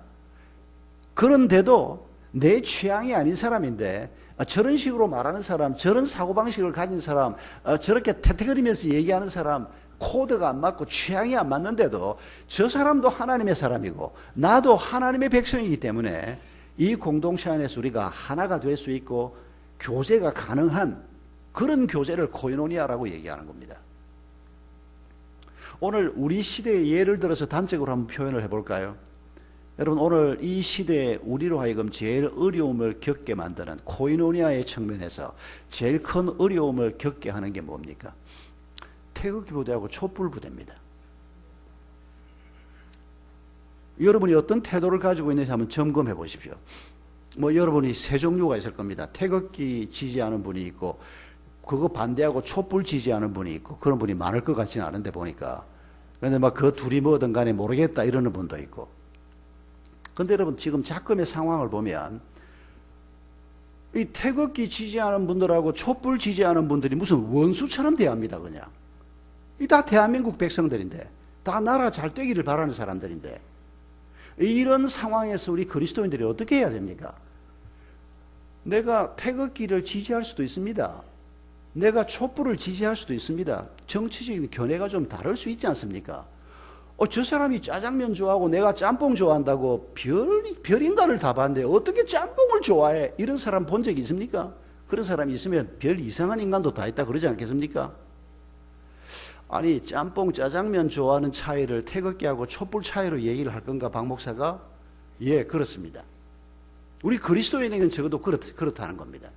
그런데도 내 취향이 아닌 사람인데 저런 식으로 말하는 사람, 저런 사고방식을 가진 사람, 저렇게 태태거리면서 얘기하는 사람, 코드가 안 맞고 취향이 안 맞는데도 저 사람도 하나님의 사람이고 나도 하나님의 백성이기 때문에 이 공동체 안에서 우리가 하나가 될 수 있고 교제가 가능한 그런 교제를 코이노니아라고 얘기하는 겁니다. 오늘 우리 시대의 예를 들어서 단적으로 한번 표현을 해볼까요? 여러분, 오늘 이 시대에 우리로 하여금 제일 어려움을 겪게 만드는 코이노니아의 측면에서 제일 큰 어려움을 겪게 하는 게 뭡니까? 태극기 부대하고 촛불 부대입니다. 여러분이 어떤 태도를 가지고 있는지 한번 점검해 보십시오. 뭐 여러분이 세 종류가 있을 겁니다. 태극기 지지하는 분이 있고, 그거 반대하고 촛불 지지하는 분이 있고, 그런 분이 많을 것 같지는 않은데 보니까. 그런데 막 그 둘이 뭐든 간에 모르겠다 이러는 분도 있고. 근데 여러분, 지금 작금의 상황을 보면 이 태극기 지지하는 분들하고 촛불 지지하는 분들이 무슨 원수처럼 대합니다. 그냥 이 다 대한민국 백성들인데, 다 나라 잘 되기를 바라는 사람들인데, 이런 상황에서 우리 그리스도인들이 어떻게 해야 됩니까? 내가 태극기를 지지할 수도 있습니다. 내가 촛불을 지지할 수도 있습니다. 정치적인 견해가 좀 다를 수 있지 않습니까? 저 사람이 짜장면 좋아하고 내가 짬뽕 좋아한다고 별인간을 다 봤는데 어떻게 짬뽕을 좋아해? 이런 사람 본 적 있습니까? 그런 사람이 있으면 별 이상한 인간도 다 있다 그러지 않겠습니까? 아니 짬뽕 짜장면 좋아하는 차이를 태극기하고 촛불 차이로 얘기를 할 건가 박 목사가? 예, 그렇습니다. 우리 그리스도인에게는 적어도 그렇다는 겁니다.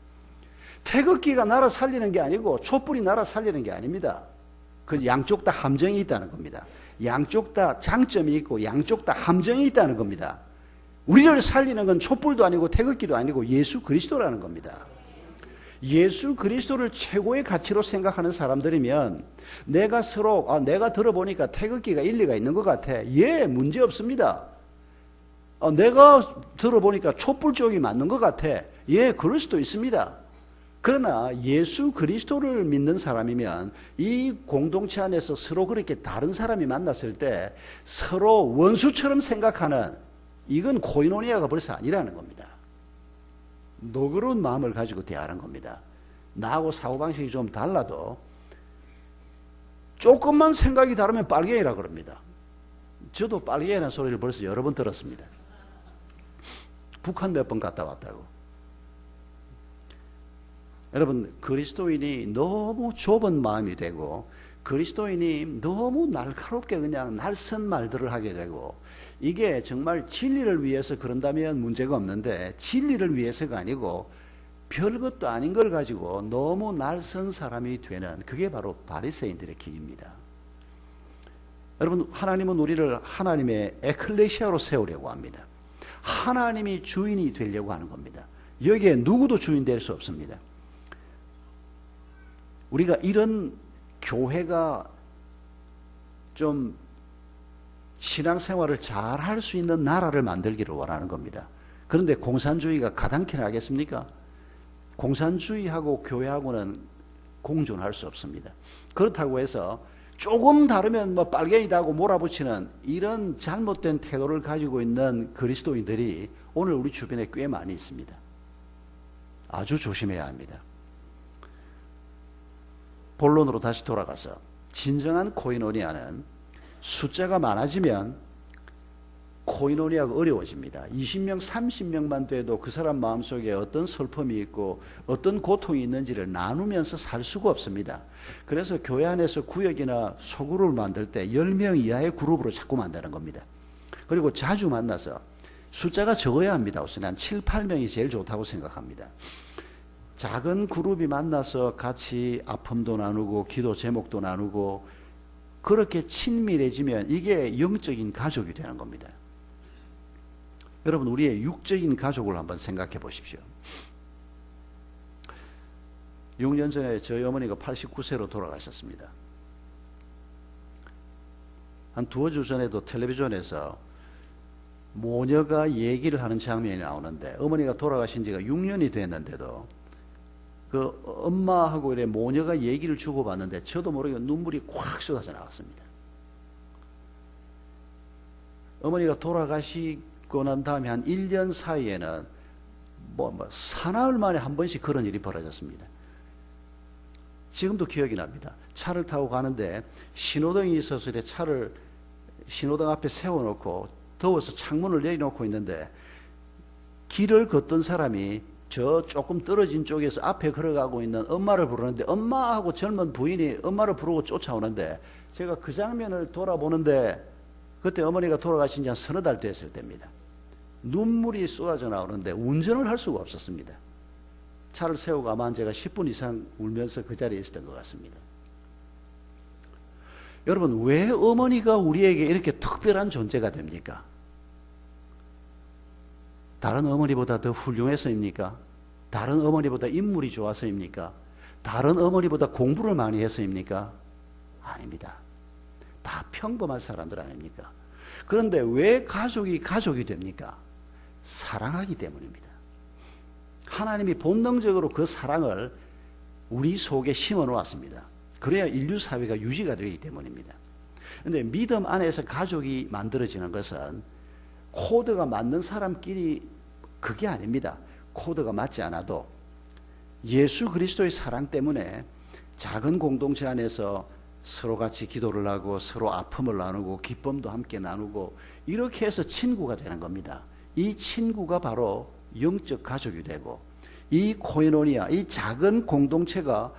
태극기가 나라 살리는 게 아니고 촛불이 나라 살리는 게 아닙니다. 그 양쪽 다 함정이 있다는 겁니다. 양쪽 다 장점이 있고 양쪽 다 함정이 있다는 겁니다. 우리를 살리는 건 촛불도 아니고 태극기도 아니고 예수 그리스도라는 겁니다. 예수 그리스도를 최고의 가치로 생각하는 사람들이면 내가 내가 들어보니까 태극기가 일리가 있는 것 같아. 예, 문제 없습니다. 내가 들어보니까 촛불 쪽이 맞는 것 같아. 예, 그럴 수도 있습니다. 그러나 예수 그리스도를 믿는 사람이면 이 공동체 안에서 서로 그렇게 다른 사람이 만났을 때 서로 원수처럼 생각하는, 이건 코이노니아가 벌써 아니라는 겁니다. 너그러운 마음을 가지고 대하는 겁니다. 나하고 사고방식이 좀 달라도 조금만 생각이 다르면 빨갱이라 그럽니다. 저도 빨갱이라는 소리를 벌써 여러 번 들었습니다. 북한 몇 번 갔다 왔다고. 여러분, 그리스도인이 너무 좁은 마음이 되고 그리스도인이 너무 날카롭게 그냥 날선 말들을 하게 되고, 이게 정말 진리를 위해서 그런다면 문제가 없는데 진리를 위해서가 아니고 별것도 아닌 걸 가지고 너무 날선 사람이 되는, 그게 바로 바리새인들의 길입니다. 여러분, 하나님은 우리를 하나님의 에클레시아로 세우려고 합니다. 하나님이 주인이 되려고 하는 겁니다. 여기에 누구도 주인 될 수 없습니다. 우리가 이런 교회가 좀 신앙생활을 잘 할 수 있는 나라를 만들기를 원하는 겁니다. 그런데 공산주의가 가당키나 하겠습니까? 공산주의하고 교회하고는 공존할 수 없습니다. 그렇다고 해서 조금 다르면 뭐 빨갱이다 하고 몰아붙이는 이런 잘못된 태도를 가지고 있는 그리스도인들이 오늘 우리 주변에 꽤 많이 있습니다. 아주 조심해야 합니다. 본론으로 다시 돌아가서 진정한 코이노니아는 숫자가 많아지면 코이노니아가 어려워집니다. 20명, 30명만 돼도 그 사람 마음속에 어떤 슬픔이 있고 어떤 고통이 있는지를 나누면서 살 수가 없습니다. 그래서 교회 안에서 구역이나 소그룹을 만들 때 10명 이하의 그룹으로 자꾸 만드는 겁니다. 그리고 자주 만나서 숫자가 적어야 합니다. 우선 한 7, 8명이 제일 좋다고 생각합니다. 작은 그룹이 만나서 같이 아픔도 나누고 기도 제목도 나누고 그렇게 친밀해지면 이게 영적인 가족이 되는 겁니다. 여러분, 우리의 육적인 가족을 한번 생각해 보십시오. 6년 전에 저희 어머니가 89세로 돌아가셨습니다. 한 두어 주 전에도 텔레비전에서 모녀가 얘기를 하는 장면이 나오는데, 어머니가 돌아가신 지가 6년이 됐는데도 그 엄마하고 이래 모녀가 얘기를 주고받는데 저도 모르게 눈물이 콱 쏟아져 나왔습니다. 어머니가 돌아가시고 난 다음에 한 1년 사이에는 사나흘 만에 한 번씩 그런 일이 벌어졌습니다. 지금도 기억이 납니다. 차를 타고 가는데 신호등이 있어서 이렇게 차를 신호등 앞에 세워놓고 더워서 창문을 내려놓고 있는데 길을 걷던 사람이 저 조금 떨어진 쪽에서 앞에 걸어가고 있는 엄마를 부르는데 엄마하고 젊은 부인이 엄마를 부르고 쫓아오는데, 제가 그 장면을 돌아보는데 그때 어머니가 돌아가신 지 한 서너 달 됐을 때입니다. 눈물이 쏟아져 나오는데 운전을 할 수가 없었습니다. 차를 세우고 아마 제가 10분 이상 울면서 그 자리에 있었던 것 같습니다. 여러분, 왜 어머니가 우리에게 이렇게 특별한 존재가 됩니까? 다른 어머니보다 더 훌륭해서입니까? 다른 어머니보다 인물이 좋아서입니까? 다른 어머니보다 공부를 많이 해서입니까? 아닙니다. 다 평범한 사람들 아닙니까? 그런데 왜 가족이 됩니까? 사랑하기 때문입니다. 하나님이 본능적으로 그 사랑을 우리 속에 심어 놓았습니다. 그래야 인류 사회가 유지가 되기 때문입니다. 그런데 믿음 안에서 가족이 만들어지는 것은 코드가 맞는 사람끼리 그게 아닙니다. 코드가 맞지 않아도 예수 그리스도의 사랑 때문에 작은 공동체 안에서 서로 같이 기도를 하고 서로 아픔을 나누고 기쁨도 함께 나누고 이렇게 해서 친구가 되는 겁니다. 이 친구가 바로 영적 가족이 되고, 이 코이노니아, 이 작은 공동체가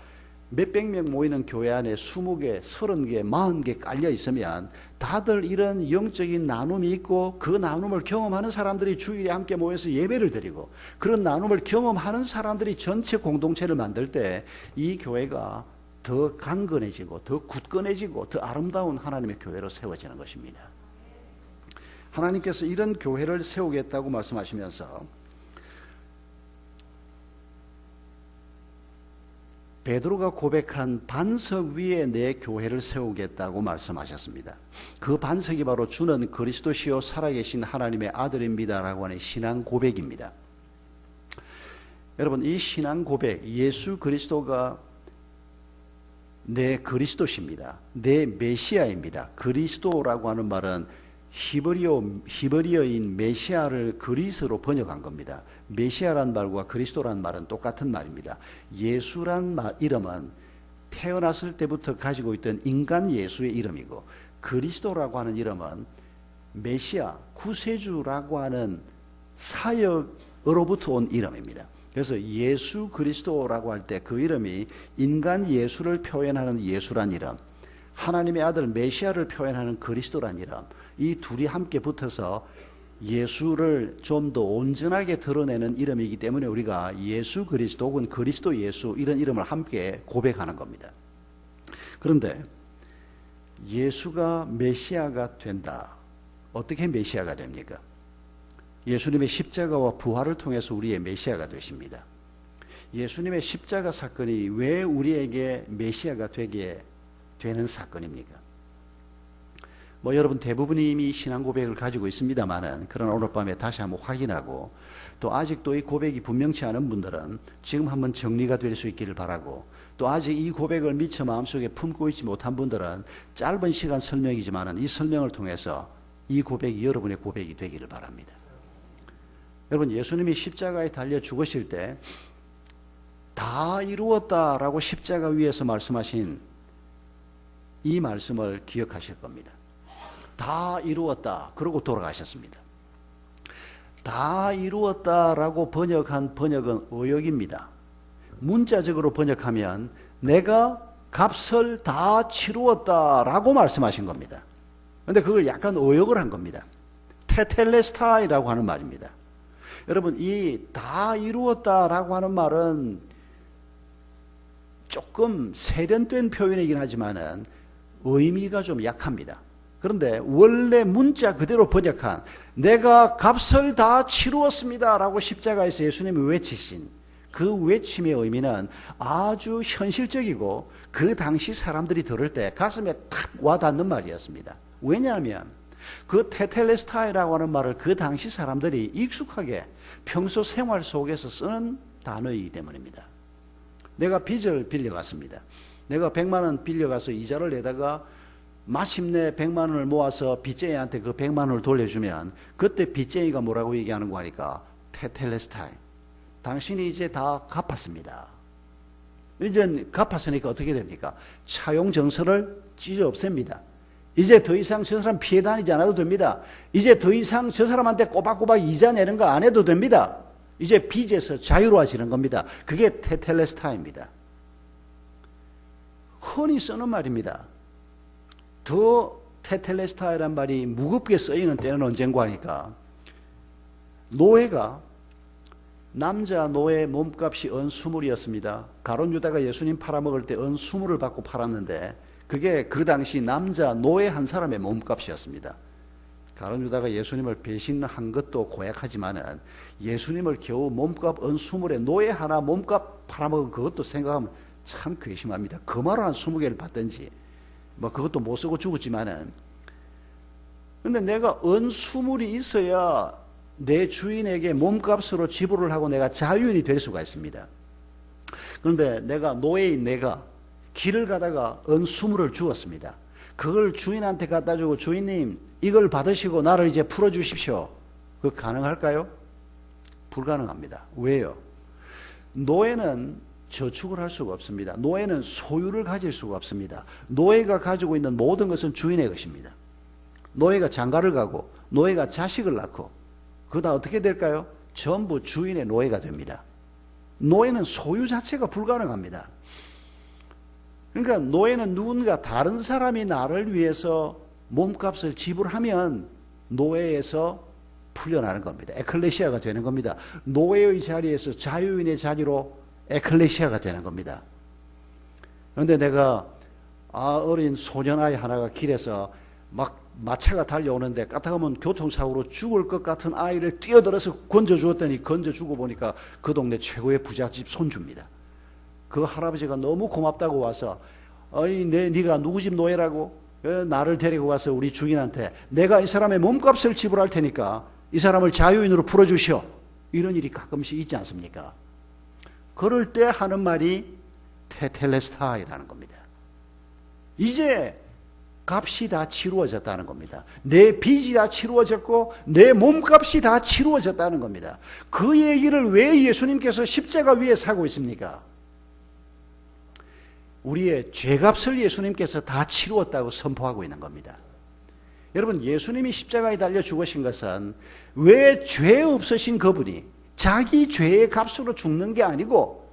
몇백 명 모이는 교회 안에 20개, 30개, 40개 깔려 있으면 다들 이런 영적인 나눔이 있고 그 나눔을 경험하는 사람들이 주일에 함께 모여서 예배를 드리고 그런 나눔을 경험하는 사람들이 전체 공동체를 만들 때 이 교회가 더 강건해지고 더 굳건해지고 더 아름다운 하나님의 교회로 세워지는 것입니다. 하나님께서 이런 교회를 세우겠다고 말씀하시면서 베드로가 고백한 반석 위에 내 교회를 세우겠다고 말씀하셨습니다. 그 반석이 바로 주는 그리스도시요 살아계신 하나님의 아들입니다라고 하는 신앙 고백입니다. 여러분, 이 신앙 고백, 예수 그리스도가 내 그리스도십니다. 내 메시아입니다. 그리스도라고 하는 말은 히브리어인 메시아를 그리스로 번역한 겁니다. 메시아란 말과 그리스도란 말은 똑같은 말입니다. 예수란 이름은 태어났을 때부터 가지고 있던 인간 예수의 이름이고 그리스도라고 하는 이름은 메시아, 구세주라고 하는 사역으로부터 온 이름입니다. 그래서 예수 그리스도라고 할 때 그 이름이 인간 예수를 표현하는 예수란 이름, 하나님의 아들 메시아를 표현하는 그리스도란 이름, 이 둘이 함께 붙어서 예수를 좀 더 온전하게 드러내는 이름이기 때문에 우리가 예수 그리스도 혹은 그리스도 예수 이런 이름을 함께 고백하는 겁니다. 그런데 예수가 메시아가 된다. 어떻게 메시아가 됩니까? 예수님의 십자가와 부활을 통해서 우리의 메시아가 되십니다. 예수님의 십자가 사건이 왜 우리에게 메시아가 되게 되는 사건입니까? 여러분 대부분이 이미 신앙 고백을 가지고 있습니다만은 그러나 오늘 밤에 다시 한번 확인하고 또 아직도 이 고백이 분명치 않은 분들은 지금 한번 정리가 될 수 있기를 바라고 또 아직 이 고백을 미처 마음속에 품고 있지 못한 분들은 짧은 시간 설명이지만은 이 설명을 통해서 이 고백이 여러분의 고백이 되기를 바랍니다. 여러분 예수님이 십자가에 달려 죽으실 때 다 이루었다라고 십자가 위에서 말씀하신 이 말씀을 기억하실 겁니다. 다 이루었다. 그러고 돌아가셨습니다. 다 이루었다라고 번역한 번역은 의역입니다. 문자적으로 번역하면 내가 값을 다 치루었다라고 말씀하신 겁니다. 그런데 그걸 약간 의역을 한 겁니다. 테텔레스타이라고 하는 말입니다. 여러분 이 다 이루었다라고 하는 말은 조금 세련된 표현이긴 하지만은 의미가 좀 약합니다. 그런데 원래 문자 그대로 번역한 내가 값을 다 치루었습니다 라고 십자가에서 예수님이 외치신 그 외침의 의미는 아주 현실적이고 그 당시 사람들이 들을 때 가슴에 탁 와닿는 말이었습니다. 왜냐하면 그 테텔레스타이라고 하는 말을 그 당시 사람들이 익숙하게 평소 생활 속에서 쓰는 단어이기 때문입니다. 내가 빚을 빌려갔습니다. 내가 100만 원 빌려가서 이자를 내다가 마침내 100만 원을 모아서 빚쟁이한테 그 100만 원을 돌려주면 그때 빚쟁이가 뭐라고 얘기하는 거 하니까 테텔레스타이. 당신이 이제 다 갚았습니다. 이제 갚았으니까 어떻게 됩니까? 차용 정서를 찢어 없앱니다. 이제 더 이상 저 사람 피해 다니지 않아도 됩니다. 이제 더 이상 저 사람한테 꼬박꼬박 이자 내는 거 안 해도 됩니다. 이제 빚에서 자유로워지는 겁니다. 그게 테텔레스타입니다. 흔히 쓰는 말입니다. 더 테텔레스타이란 말이 무겁게 쓰이는 때는 언젠가 하니까 노예가 남자 노예 몸값이 은 20이었습니다. 가룟 유다가 예수님 팔아먹을 때 은 20을 받고 팔았는데 그게 그 당시 남자 노예 한 사람의 몸값이었습니다. 가룟 유다가 예수님을 배신한 것도 고약하지만은 예수님을 겨우 몸값 은 20에 노예 하나 몸값 팔아먹은 그것도 생각하면 참 괘씸합니다. 그말 한 20개를 받든지 그것도 못 쓰고 죽었지만은 근데 내가 은 20이 있어야 내 주인에게 몸값으로 지불을 하고 내가 자유인이 될 수가 있습니다. 그런데 내가 노예인 내가 길을 가다가 은 20을 주었습니다. 그걸 주인한테 갖다 주고 주인님 이걸 받으시고 나를 이제 풀어주십시오. 그거 가능할까요? 불가능합니다. 왜요? 노예는 저축을 할 수가 없습니다. 노예는 소유를 가질 수가 없습니다. 노예가 가지고 있는 모든 것은 주인의 것입니다. 노예가 장가를 가고 노예가 자식을 낳고 그러다 어떻게 될까요? 전부 주인의 노예가 됩니다. 노예는 소유 자체가 불가능합니다. 그러니까 노예는 누군가 다른 사람이 나를 위해서 몸값을 지불하면 노예에서 풀려나는 겁니다. 에클레시아가 되는 겁니다. 노예의 자리에서 자유인의 자리로 에클레시아가 되는 겁니다. 그런데 내가 어린 소년아이 하나가 길에서 막 마차가 달려오는데 까딱하면 교통사고로 죽을 것 같은 아이를 뛰어들어서 건져주었더니 건져주고 보니까 그 동네 최고의 부잣집 손주입니다. 그 할아버지가 너무 고맙다고 와서 네가 누구 집 노예라고? 나를 데리고 가서 우리 주인한테 내가 이 사람의 몸값을 지불할 테니까 이 사람을 자유인으로 풀어주시오. 이런 일이 가끔씩 있지 않습니까? 그럴 때 하는 말이 테텔레스타이라는 겁니다. 이제 값이 다 치루어졌다는 겁니다. 내 빚이 다 치루어졌고 내 몸값이 다 치루어졌다는 겁니다. 그 얘기를 왜 예수님께서 십자가 위에 사고 있습니까? 우리의 죄값을 예수님께서 다 치루었다고 선포하고 있는 겁니다. 여러분, 예수님이 십자가에 달려 죽으신 것은 왜 죄 없으신 그분이 자기 죄의 값으로 죽는 게 아니고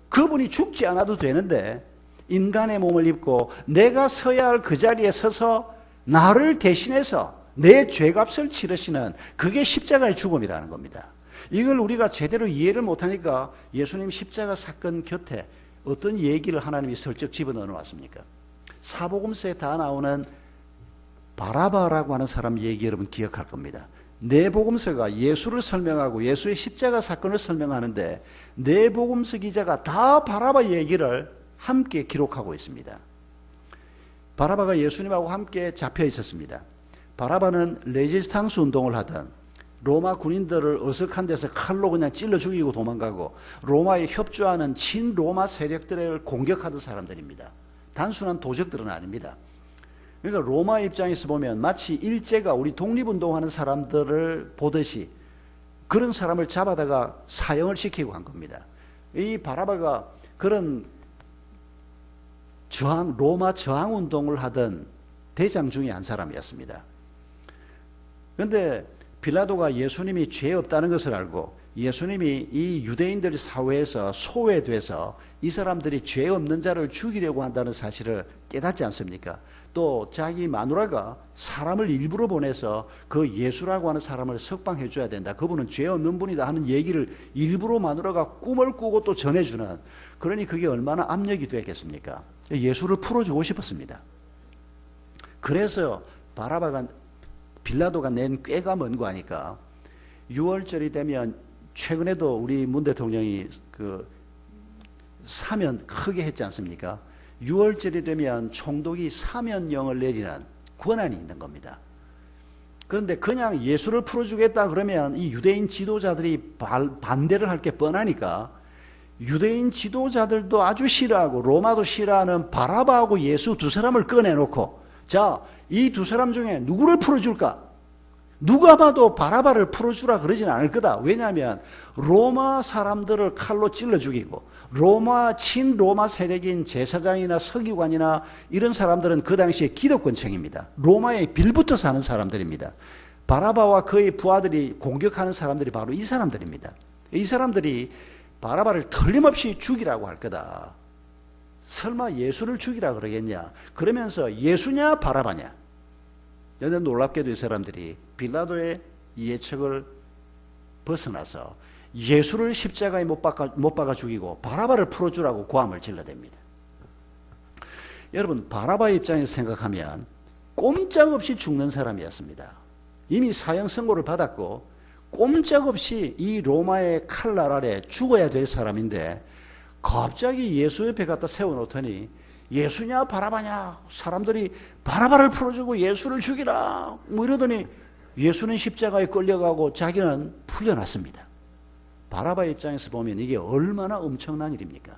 그분이 죽지 않아도 되는데 인간의 몸을 입고 내가 서야 할 그 자리에 서서 나를 대신해서 내 죄값을 치르시는 그게 십자가의 죽음이라는 겁니다. 이걸 우리가 제대로 이해를 못하니까 예수님 십자가 사건 곁에 어떤 얘기를 하나님이 슬쩍 집어넣어 놨습니까? 사복음서에 다 나오는 바라바라고 하는 사람 얘기 여러분 기억할 겁니다. 내복음서가 예수를 설명하고 예수의 십자가 사건을 설명하는데 내복음서 기자가 다 바라바 얘기를 함께 기록하고 있습니다. 바라바가 예수님하고 함께 잡혀 있었습니다. 바라바는 레지스탕스 운동을 하던 로마 군인들을 어석한 데서 칼로 그냥 찔러 죽이고 도망가고 로마에 협조하는 친로마 세력들을 공격하던 사람들입니다. 단순한 도적들은 아닙니다. 그러니까 로마 입장에서 보면 마치 일제가 우리 독립운동하는 사람들을 보듯이 그런 사람을 잡아다가 사형을 시키고 한 겁니다. 이 바라바가 그런 로마 저항운동을 하던 대장 중에 한 사람이었습니다. 그런데 빌라도가 예수님이 죄 없다는 것을 알고 예수님이 이 유대인들 사회에서 소외돼서 이 사람들이 죄 없는 자를 죽이려고 한다는 사실을 깨닫지 않습니까? 또 자기 마누라가 사람을 일부러 보내서 그 예수라고 하는 사람을 석방해 줘야 된다. 그분은 죄 없는 분이다 하는 얘기를 일부러 마누라가 꿈을 꾸고 또 전해주는, 그러니 그게 얼마나 압력이 되겠습니까? 예수를 풀어주고 싶었습니다. 그래서 빌라도가 낸 꾀가 뭔고 하니까 6월절이 되면 최근에도 우리 문 대통령이 사면 크게 했지 않습니까? 6월절이 되면 총독이 사면령을 내리는 권한이 있는 겁니다. 그런데 그냥 예수를 풀어주겠다 그러면 이 유대인 지도자들이 반대를 할 게 뻔하니까 유대인 지도자들도 아주 싫어하고 로마도 싫어하는 바라바하고 예수 두 사람을 꺼내놓고 자, 이 두 사람 중에 누구를 풀어줄까? 누가 봐도 바라바를 풀어주라 그러진 않을 거다. 왜냐하면 로마 사람들을 칼로 찔러 죽이고 친로마 세력인 제사장이나 서기관이나 이런 사람들은 그 당시에 기득권층입니다. 로마에 빌붙어 사는 사람들입니다. 바라바와 그의 부하들이 공격하는 사람들이 바로 이 사람들입니다. 이 사람들이 바라바를 틀림없이 죽이라고 할 거다. 설마 예수를 죽이라 그러겠냐? 그러면서 예수냐 바라바냐? 연연 놀랍게도 이 사람들이 빌라도의 예측을 벗어나서 예수를 십자가에 못 박아 죽이고 바라바를 풀어주라고 고함을 질러댑니다. 여러분, 바라바의 입장에서 생각하면 꼼짝없이 죽는 사람이었습니다. 이미 사형 선고를 받았고 꼼짝없이 이 로마의 칼날 아래 죽어야 될 사람인데 갑자기 예수 옆에 갖다 세워놓더니 예수냐 바라바냐, 사람들이 바라바를 풀어주고 예수를 죽이라 뭐 이러더니 예수는 십자가에 끌려가고 자기는 풀려났습니다. 바라바 입장에서 보면 이게 얼마나 엄청난 일입니까?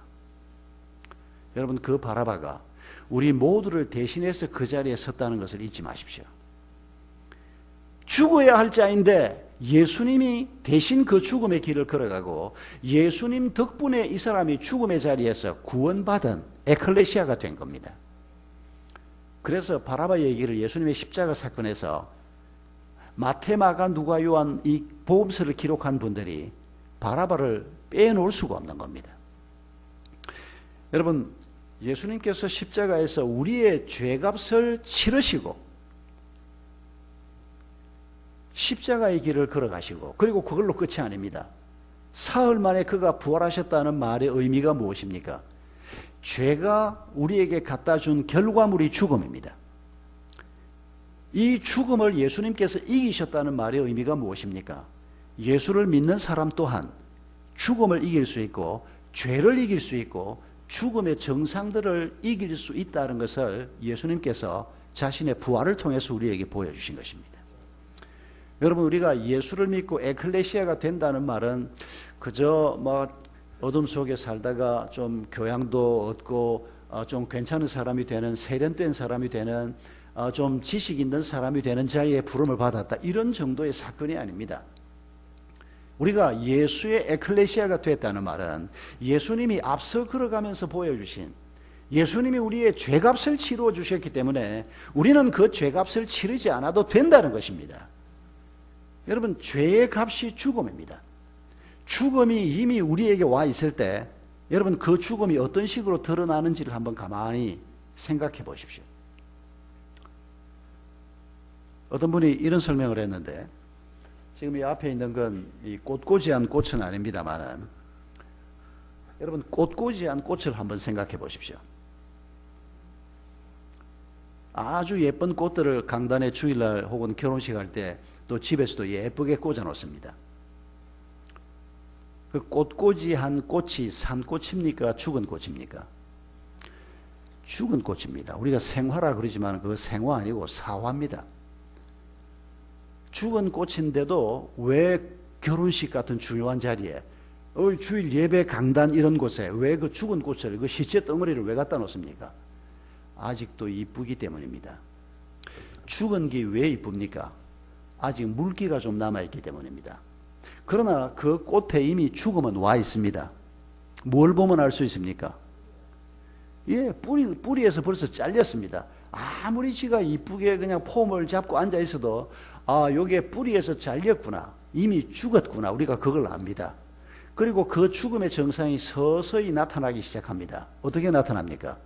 여러분, 그 바라바가 우리 모두를 대신해서 그 자리에 섰다는 것을 잊지 마십시오. 죽어야 할 자인데 예수님이 대신 그 죽음의 길을 걸어가고 예수님 덕분에 이 사람이 죽음의 자리에서 구원받은 에클레시아가 된 겁니다. 그래서 바라바 얘기를 예수님의 십자가 사건에서 마태, 마가, 누가, 요한 이 복음서를 기록한 분들이 바라바를 빼놓을 수가 없는 겁니다. 여러분, 예수님께서 십자가에서 우리의 죄값을 치르시고 십자가의 길을 걸어가시고, 그리고 그걸로 끝이 아닙니다. 사흘 만에 그가 부활하셨다는 말의 의미가 무엇입니까? 죄가 우리에게 갖다 준 결과물이 죽음입니다. 이 죽음을 예수님께서 이기셨다는 말의 의미가 무엇입니까? 예수를 믿는 사람 또한 죽음을 이길 수 있고 죄를 이길 수 있고 죽음의 정상들을 이길 수 있다는 것을 예수님께서 자신의 부활을 통해서 우리에게 보여주신 것입니다. 여러분, 우리가 예수를 믿고 에클레시아가 된다는 말은 그저 어둠 속에 살다가 좀 교양도 얻고 좀 괜찮은 사람이 되는, 세련된 사람이 되는, 좀 지식 있는 사람이 되는 자리에 부름을 받았다, 이런 정도의 사건이 아닙니다. 우리가 예수의 에클레시아가 됐다는 말은 예수님이 앞서 걸어가면서 보여주신, 예수님이 우리의 죄값을 치루어 주셨기 때문에 우리는 그 죄값을 치르지 않아도 된다는 것입니다. 여러분, 죄의 값이 죽음입니다. 죽음이 이미 우리에게 와 있을 때 여러분, 그 죽음이 어떤 식으로 드러나는지를 한번 가만히 생각해 보십시오. 어떤 분이 이런 설명을 했는데, 지금 이 앞에 있는 건 이 꽃꽂이한 꽃은 아닙니다만은, 여러분, 꽃꽂이한 꽃을 한번 생각해 보십시오. 아주 예쁜 꽃들을 강단에 주일날 혹은 결혼식 할 때 또 집에서도 예쁘게 꽂아 놓습니다. 그 꽃꽂이한 꽃이 산 꽃입니까? 죽은 꽃입니까? 죽은 꽃입니다. 우리가 생화라 그러지만 그 생화 아니고 사화입니다. 죽은 꽃인데도 왜 결혼식 같은 중요한 자리에, 주일 예배 강단 이런 곳에 왜 그 죽은 꽃을, 그 시체 덩어리를 왜 갖다 놓습니까? 아직도 이쁘기 때문입니다. 죽은 게 왜 이쁩니까? 아직 물기가 좀 남아있기 때문입니다. 그러나 그 꽃에 이미 죽음은 와 있습니다. 뭘 보면 알 수 있습니까? 예, 뿌리에서 벌써 잘렸습니다. 아무리 지가 이쁘게 그냥 폼을 잡고 앉아 있어도, 요게 뿌리에서 잘렸구나, 이미 죽었구나, 우리가 그걸 압니다. 그리고 그 죽음의 정상이 서서히 나타나기 시작합니다. 어떻게 나타납니까?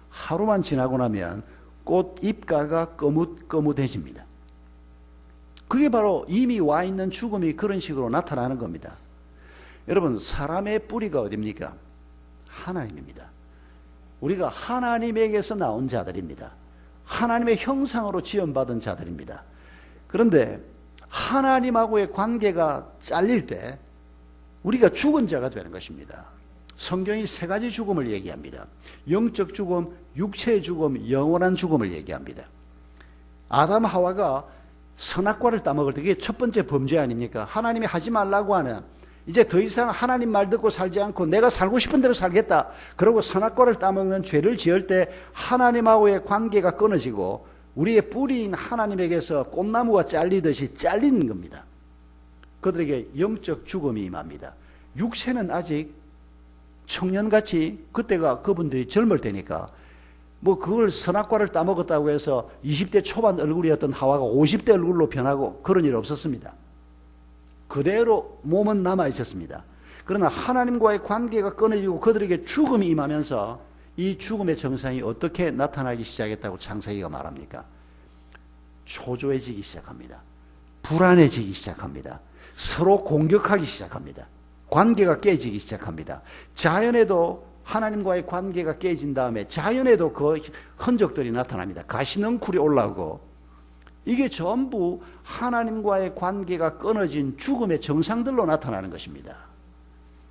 하루만 지나고 나면 꽃 잎가가 거뭇거뭇해집니다. 그게 바로 이미 와 있는 죽음이 그런 식으로 나타나는 겁니다. 여러분, 사람의 뿌리가 어디입니까? 하나님입니다. 우리가 하나님에게서 나온 자들입니다. 하나님의 형상으로 지음받은 자들입니다. 그런데 하나님하고의 관계가 잘릴 때 우리가 죽은 자가 되는 것입니다. 성경이 세 가지 죽음을 얘기합니다. 영적 죽음, 육체의 죽음, 영원한 죽음을 얘기합니다. 아담 하와가 선악과를 따먹을 때, 그게 첫 번째 범죄 아닙니까? 하나님이 하지 말라고 하는, 이제 더 이상 하나님 말 듣고 살지 않고 내가 살고 싶은 대로 살겠다, 그러고 선악과를 따먹는 죄를 지을 때 하나님하고의 관계가 끊어지고 우리의 뿌리인 하나님에게서 꽃나무가 잘리듯이 잘리는 겁니다. 그들에게 영적 죽음이 임합니다. 육체는 아직 청년같이, 그때가 그분들이 젊을 때니까 그걸 선악과를 따먹었다고 해서 20대 초반 얼굴이었던 하와가 50대 얼굴로 변하고 그런 일 없었습니다. 그대로 몸은 남아 있었습니다. 그러나 하나님과의 관계가 끊어지고 그들에게 죽음이 임하면서 이 죽음의 정상이 어떻게 나타나기 시작했다고 창세기가 말합니까? 초조해지기 시작합니다. 불안해지기 시작합니다. 서로 공격하기 시작합니다. 관계가 깨지기 시작합니다. 자연에도 하나님과의 관계가 깨진 다음에 자연에도 그 흔적들이 나타납니다. 가시넝쿨이 올라오고, 이게 전부 하나님과의 관계가 끊어진 죽음의 정상들로 나타나는 것입니다.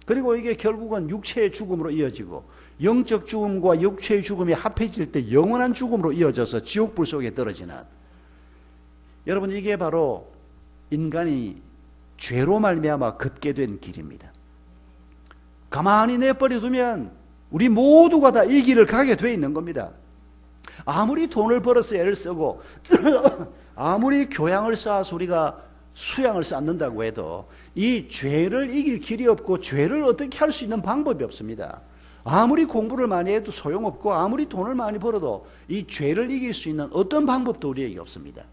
그리고 이게 결국은 육체의 죽음으로 이어지고, 영적 죽음과 육체의 죽음이 합해질 때 영원한 죽음으로 이어져서 지옥불 속에 떨어지는, 여러분, 이게 바로 인간이 죄로 말미암아 걷게 된 길입니다. 가만히 내버려 두면 우리 모두가 다 이 길을 가게 돼 있는 겁니다. 아무리 돈을 벌어서 애를 쓰고 아무리 교양을 쌓아서 우리가 수양을 쌓는다고 해도 이 죄를 이길 길이 없고 죄를 어떻게 할 수 있는 방법이 없습니다. 아무리 공부를 많이 해도 소용없고 아무리 돈을 많이 벌어도 이 죄를 이길 수 있는 어떤 방법도 우리에게 없습니다.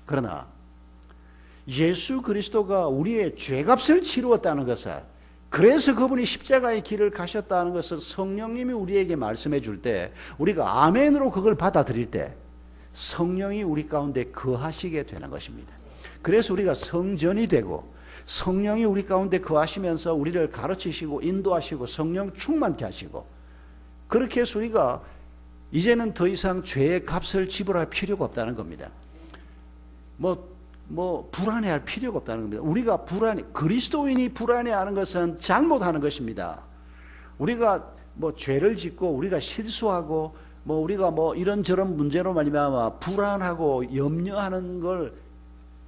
그러나 예수 그리스도가 우리의 죄값을 치루었다는 것을 그래서 그분이 십자가의 길을 가셨다는 것을 성령님이 우리에게 말씀해 줄 때, 우리가 아멘으로 그걸 받아들일 때 성령이 우리 가운데 거하시게 되는 것입니다. 그래서 우리가 성전이 되고 성령이 우리 가운데 거하시면서 우리를 가르치시고 인도하시고 성령 충만케 하시고, 그렇게 해서 우리가 이제는 더 이상 죄의 값을 지불할 필요가 없다는 겁니다. 불안해할 필요가 없다는 겁니다. 우리가 그리스도인이 불안해하는 것은 잘못하는 것입니다. 우리가 죄를 짓고 우리가 실수하고 우리가 이런저런 문제로 말미암아 불안하고 염려하는 걸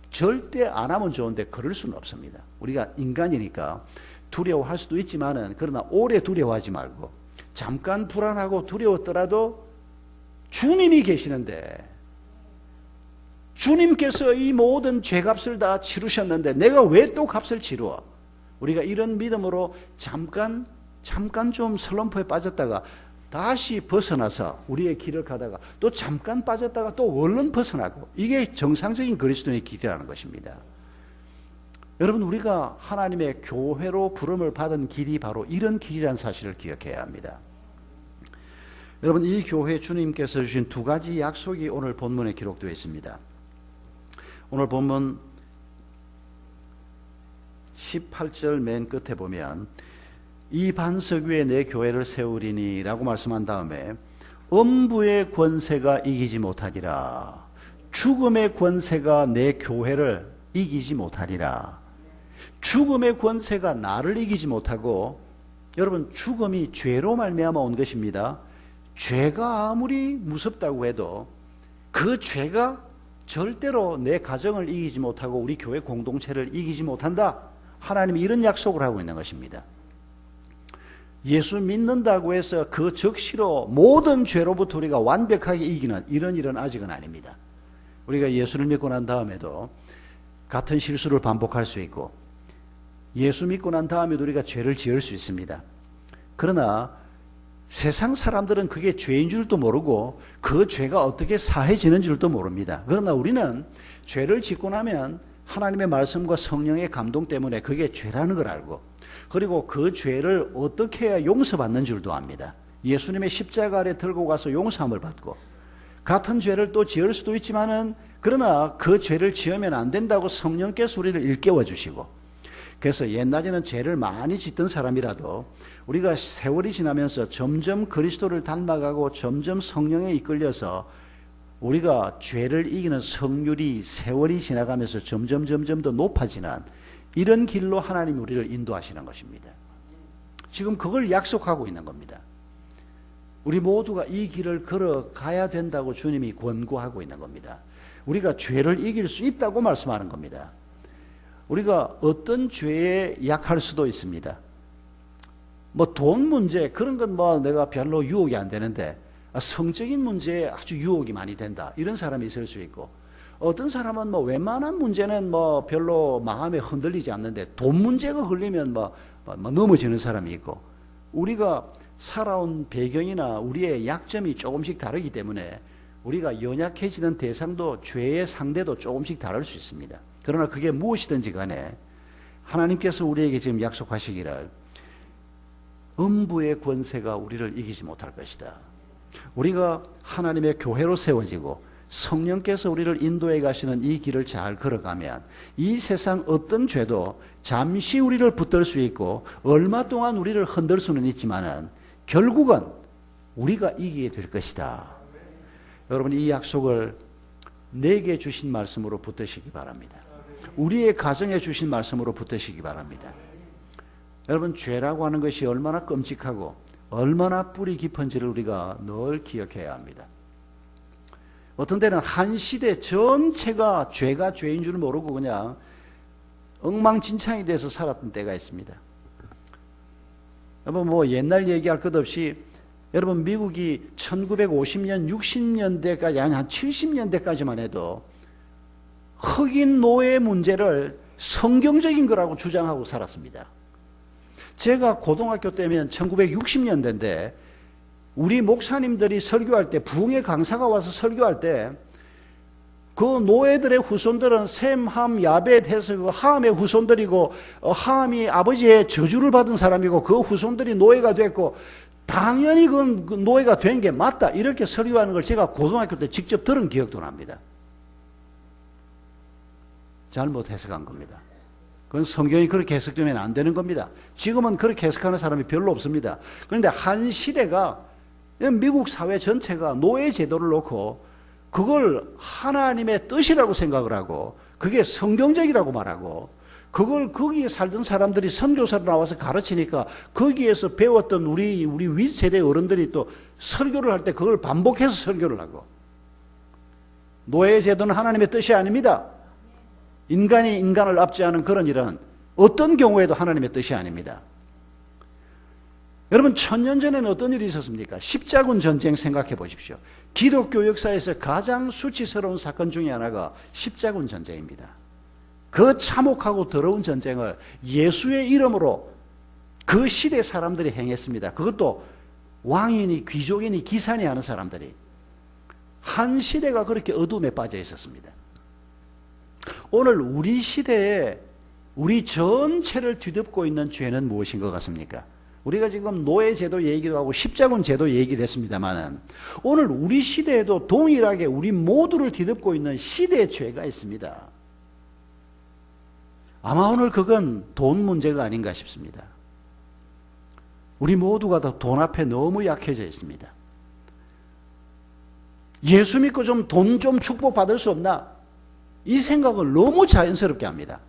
절대 안 하면 좋은데 그럴 수는 없습니다. 우리가 인간이니까 두려워할 수도 있지만은, 그러나 오래 두려워하지 말고 잠깐 불안하고 두려웠더라도 주님이 계시는데, 주님께서 이 모든 죄값을 다 치르셨는데 내가 왜 또 값을 치루어? 우리가 이런 믿음으로 잠깐 좀 슬럼프에 빠졌다가 다시 벗어나서 우리의 길을 가다가 또 잠깐 빠졌다가 또 얼른 벗어나고, 이게 정상적인 그리스도의 길이라는 것입니다. 여러분, 우리가 하나님의 교회로 부름을 받은 길이 바로 이런 길이라는 사실을 기억해야 합니다. 여러분, 이 교회 주님께서 주신 두 가지 약속이 오늘 본문에 기록되어 있습니다. 오늘 본문 18절 맨 끝에 보면 이 반석 위에 내 교회를 세우리니 라고 말씀한 다음에 음부의 권세가 이기지 못하리라, 죽음의 권세가 내 교회를 이기지 못하리라. 죽음의 권세가 나를 이기지 못하고, 여러분, 죽음이 죄로 말미암아 온 것입니다. 죄가 아무리 무섭다고 해도 그 죄가 절대로 내 가정을 이기지 못하고 우리 교회 공동체를 이기지 못한다. 하나님이 이런 약속을 하고 있는 것입니다. 예수 믿는다고 해서 그 즉시로 모든 죄로부터 우리가 완벽하게 이기는 이런 일은 아직은 아닙니다. 우리가 예수를 믿고 난 다음에도 같은 실수를 반복할 수 있고, 예수 믿고 난 다음에도 우리가 죄를 지을 수 있습니다. 그러나 세상 사람들은 그게 죄인 줄도 모르고 그 죄가 어떻게 사해지는 줄도 모릅니다. 그러나 우리는 죄를 짓고 나면 하나님의 말씀과 성령의 감동 때문에 그게 죄라는 걸 알고, 그리고 그 죄를 어떻게 해야 용서받는 줄도 압니다. 예수님의 십자가 아래 들고 가서 용서함을 받고, 같은 죄를 또 지을 수도 있지만은, 그러나 그 죄를 지으면 안 된다고 성령께서 우리를 일깨워 주시고, 그래서 옛날에는 죄를 많이 짓던 사람이라도 우리가 세월이 지나면서 점점 그리스도를 닮아가고 점점 성령에 이끌려서 우리가 죄를 이기는 성률이 세월이 지나가면서 점점 더 높아지는 이런 길로 하나님이 우리를 인도하시는 것입니다. 지금 그걸 약속하고 있는 겁니다. 우리 모두가 이 길을 걸어가야 된다고 주님이 권고하고 있는 겁니다. 우리가 죄를 이길 수 있다고 말씀하는 겁니다. 우리가 어떤 죄에 약할 수도 있습니다. 돈 문제, 그런 건 내가 별로 유혹이 안 되는데, 성적인 문제에 아주 유혹이 많이 된다, 이런 사람이 있을 수 있고, 어떤 사람은 웬만한 문제는 별로 마음에 흔들리지 않는데 돈 문제가 걸리면 넘어지는 사람이 있고, 우리가 살아온 배경이나 우리의 약점이 조금씩 다르기 때문에 우리가 연약해지는 대상도 죄의 상대도 조금씩 다를 수 있습니다. 그러나 그게 무엇이든지 간에 하나님께서 우리에게 지금 약속하시기를 음부의 권세가 우리를 이기지 못할 것이다. 우리가 하나님의 교회로 세워지고 성령께서 우리를 인도해 가시는 이 길을 잘 걸어가면 이 세상 어떤 죄도 잠시 우리를 붙들 수 있고 얼마 동안 우리를 흔들 수는 있지만은 결국은 우리가 이기게 될 것이다. 여러분, 이 약속을 내게 주신 말씀으로 붙드시기 바랍니다. 우리의 가정에 주신 말씀으로 붙드시기 바랍니다. 여러분, 죄라고 하는 것이 얼마나 끔찍하고 얼마나 뿌리 깊은지를 우리가 늘 기억해야 합니다. 어떤 때는 한 시대 전체가 죄가 죄인 줄 모르고 그냥 엉망진창이 돼서 살았던 때가 있습니다. 여러분, 옛날 얘기할 것 없이 여러분, 미국이 1950년, 60년대까지, 아니 한 70년대까지만 해도 흑인 노예 문제를 성경적인 거라고 주장하고 살았습니다. 제가 고등학교 때면 1960년대인데 우리 목사님들이 설교할 때, 부흥회 강사가 와서 설교할 때 그 노예들의 후손들은 셈, 함, 야벳 해서 그 함의 후손들이고 함이 아버지의 저주를 받은 사람이고 그 후손들이 노예가 됐고 당연히 그 노예가 된 게 맞다 이렇게 설교하는 걸 제가 고등학교 때 직접 들은 기억도 납니다. 잘못 해석한 겁니다. 그건 성경이 그렇게 해석되면 안 되는 겁니다. 지금은 그렇게 해석하는 사람이 별로 없습니다. 그런데 한 시대가 미국 사회 전체가 노예 제도를 놓고 그걸 하나님의 뜻이라고 생각을 하고 그게 성경적이라고 말하고 그걸 거기에 살던 사람들이 선교사로 나와서 가르치니까 거기에서 배웠던 우리 윗세대 어른들이 또 설교를 할 때 그걸 반복해서 설교를 하고 노예 제도는 하나님의 뜻이 아닙니다. 인간이 인간을 압제하는 그런 일은 어떤 경우에도 하나님의 뜻이 아닙니다. 여러분 1000년 전에는 어떤 일이 있었습니까? 십자군 전쟁 생각해 보십시오. 기독교 역사에서 가장 수치스러운 사건 중에 하나가 십자군 전쟁입니다. 그 참혹하고 더러운 전쟁을 예수의 이름으로 그 시대 사람들이 행했습니다. 그것도 왕이니 귀족이니 기산이 하는 사람들이. 한 시대가 그렇게 어둠에 빠져 있었습니다. 오늘 우리 시대에 우리 전체를 뒤덮고 있는 죄는 무엇인 것 같습니까? 우리가 지금 노예제도 얘기도 하고 십자군 제도 얘기를 했습니다만 오늘 우리 시대에도 동일하게 우리 모두를 뒤덮고 있는 시대의 죄가 있습니다. 아마 오늘 그건 돈 문제가 아닌가 싶습니다. 우리 모두가 다 돈 앞에 너무 약해져 있습니다. 예수 믿고 돈 좀 축복받을 수 없나? 이 생각을 너무 자연스럽게 합니다.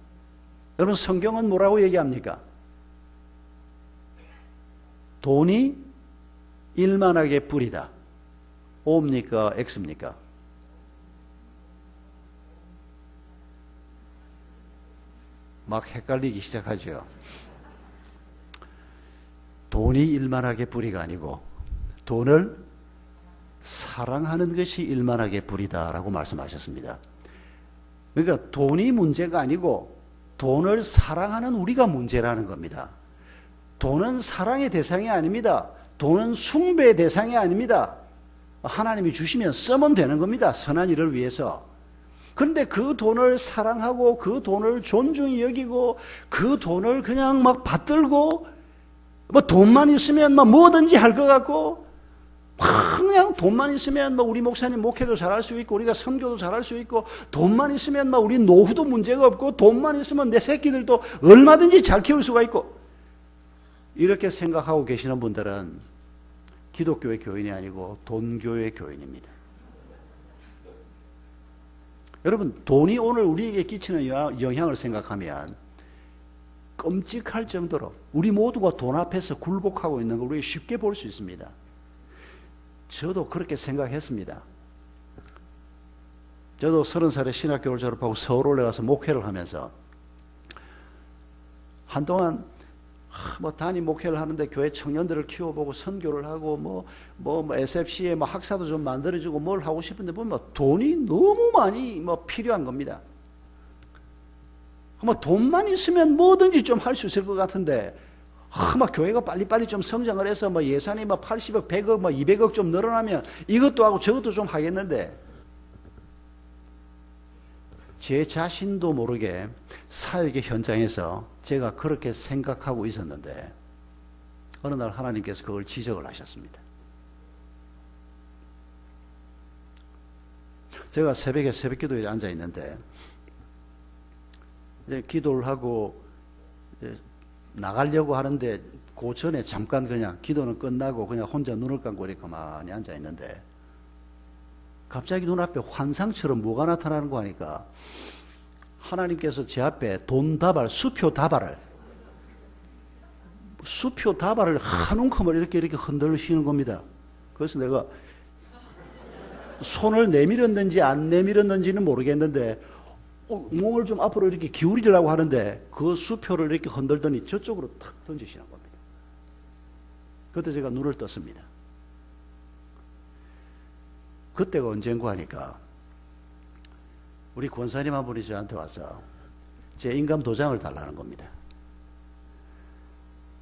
여러분 성경은 뭐라고 얘기합니까? 돈이 일만하게 뿌리다. O입니까? X입니까? 막 헷갈리기 시작하죠. 돈이 일만하게 뿌리가 아니고 돈을 사랑하는 것이 일만하게 뿌리다라고 말씀하셨습니다. 그러니까 돈이 문제가 아니고 돈을 사랑하는 우리가 문제라는 겁니다. 돈은 사랑의 대상이 아닙니다. 돈은 숭배의 대상이 아닙니다. 하나님이 주시면 쓰면 되는 겁니다. 선한 일을 위해서. 그런데 그 돈을 사랑하고 그 돈을 존중히 여기고 그 돈을 그냥 막 받들고 뭐 돈만 있으면 막 뭐든지 할 것 같고 그냥 돈만 있으면 막 우리 목사님 목회도 잘할 수 있고 우리가 선교도 잘할 수 있고 돈만 있으면 막 우리 노후도 문제가 없고 돈만 있으면 내 새끼들도 얼마든지 잘 키울 수가 있고 이렇게 생각하고 계시는 분들은 기독교의 교인이 아니고 돈교의 교인입니다. 여러분 돈이 오늘 우리에게 끼치는 영향을 생각하면 끔찍할 정도로 우리 모두가 돈 앞에서 굴복하고 있는 걸 우리가 쉽게 볼 수 있습니다. 저도 그렇게 생각했습니다. 저도 30살에 신학교를 졸업하고 서울 올라가서 목회를 하면서 한동안 담임 목회를 하는데 교회 청년들을 키워보고 선교를 하고 SFC에 학사도 좀 만들어주고 뭘 하고 싶은데 보면 돈이 너무 많이 필요한 겁니다. 돈만 있으면 뭐든지 좀 할 수 있을 것 같은데 교회가 빨리빨리 좀 성장을 해서 예산이 80억, 100억, 200억 좀 늘어나면 이것도 하고 저것도 좀 하겠는데 제 자신도 모르게 사역의 현장에서 제가 그렇게 생각하고 있었는데 어느 날 하나님께서 그걸 지적을 하셨습니다. 제가 새벽에 새벽기도에 앉아 있는데 이제 기도를 하고 이제 나가려고 하는데 그 전에 잠깐 그냥 기도는 끝나고 그냥 혼자 눈을 감고 이렇게 가만히 앉아 있는데 갑자기 눈앞에 환상처럼 뭐가 나타나는 거 하니까 하나님께서 제 앞에 수표 다발을 한 움큼을 이렇게 흔들시는 겁니다. 그래서 내가 손을 내밀었는지 안 내밀었는지는 모르겠는데 몸을 좀 앞으로 이렇게 기울이려고 하는데 그 수표를 이렇게 흔들더니 저쪽으로 탁 던지시는 겁니다. 그때 제가 눈을 떴습니다. 그때가 언젠가 하니까 우리 권사님 한 분이 저한테 와서 제 인감 도장을 달라는 겁니다.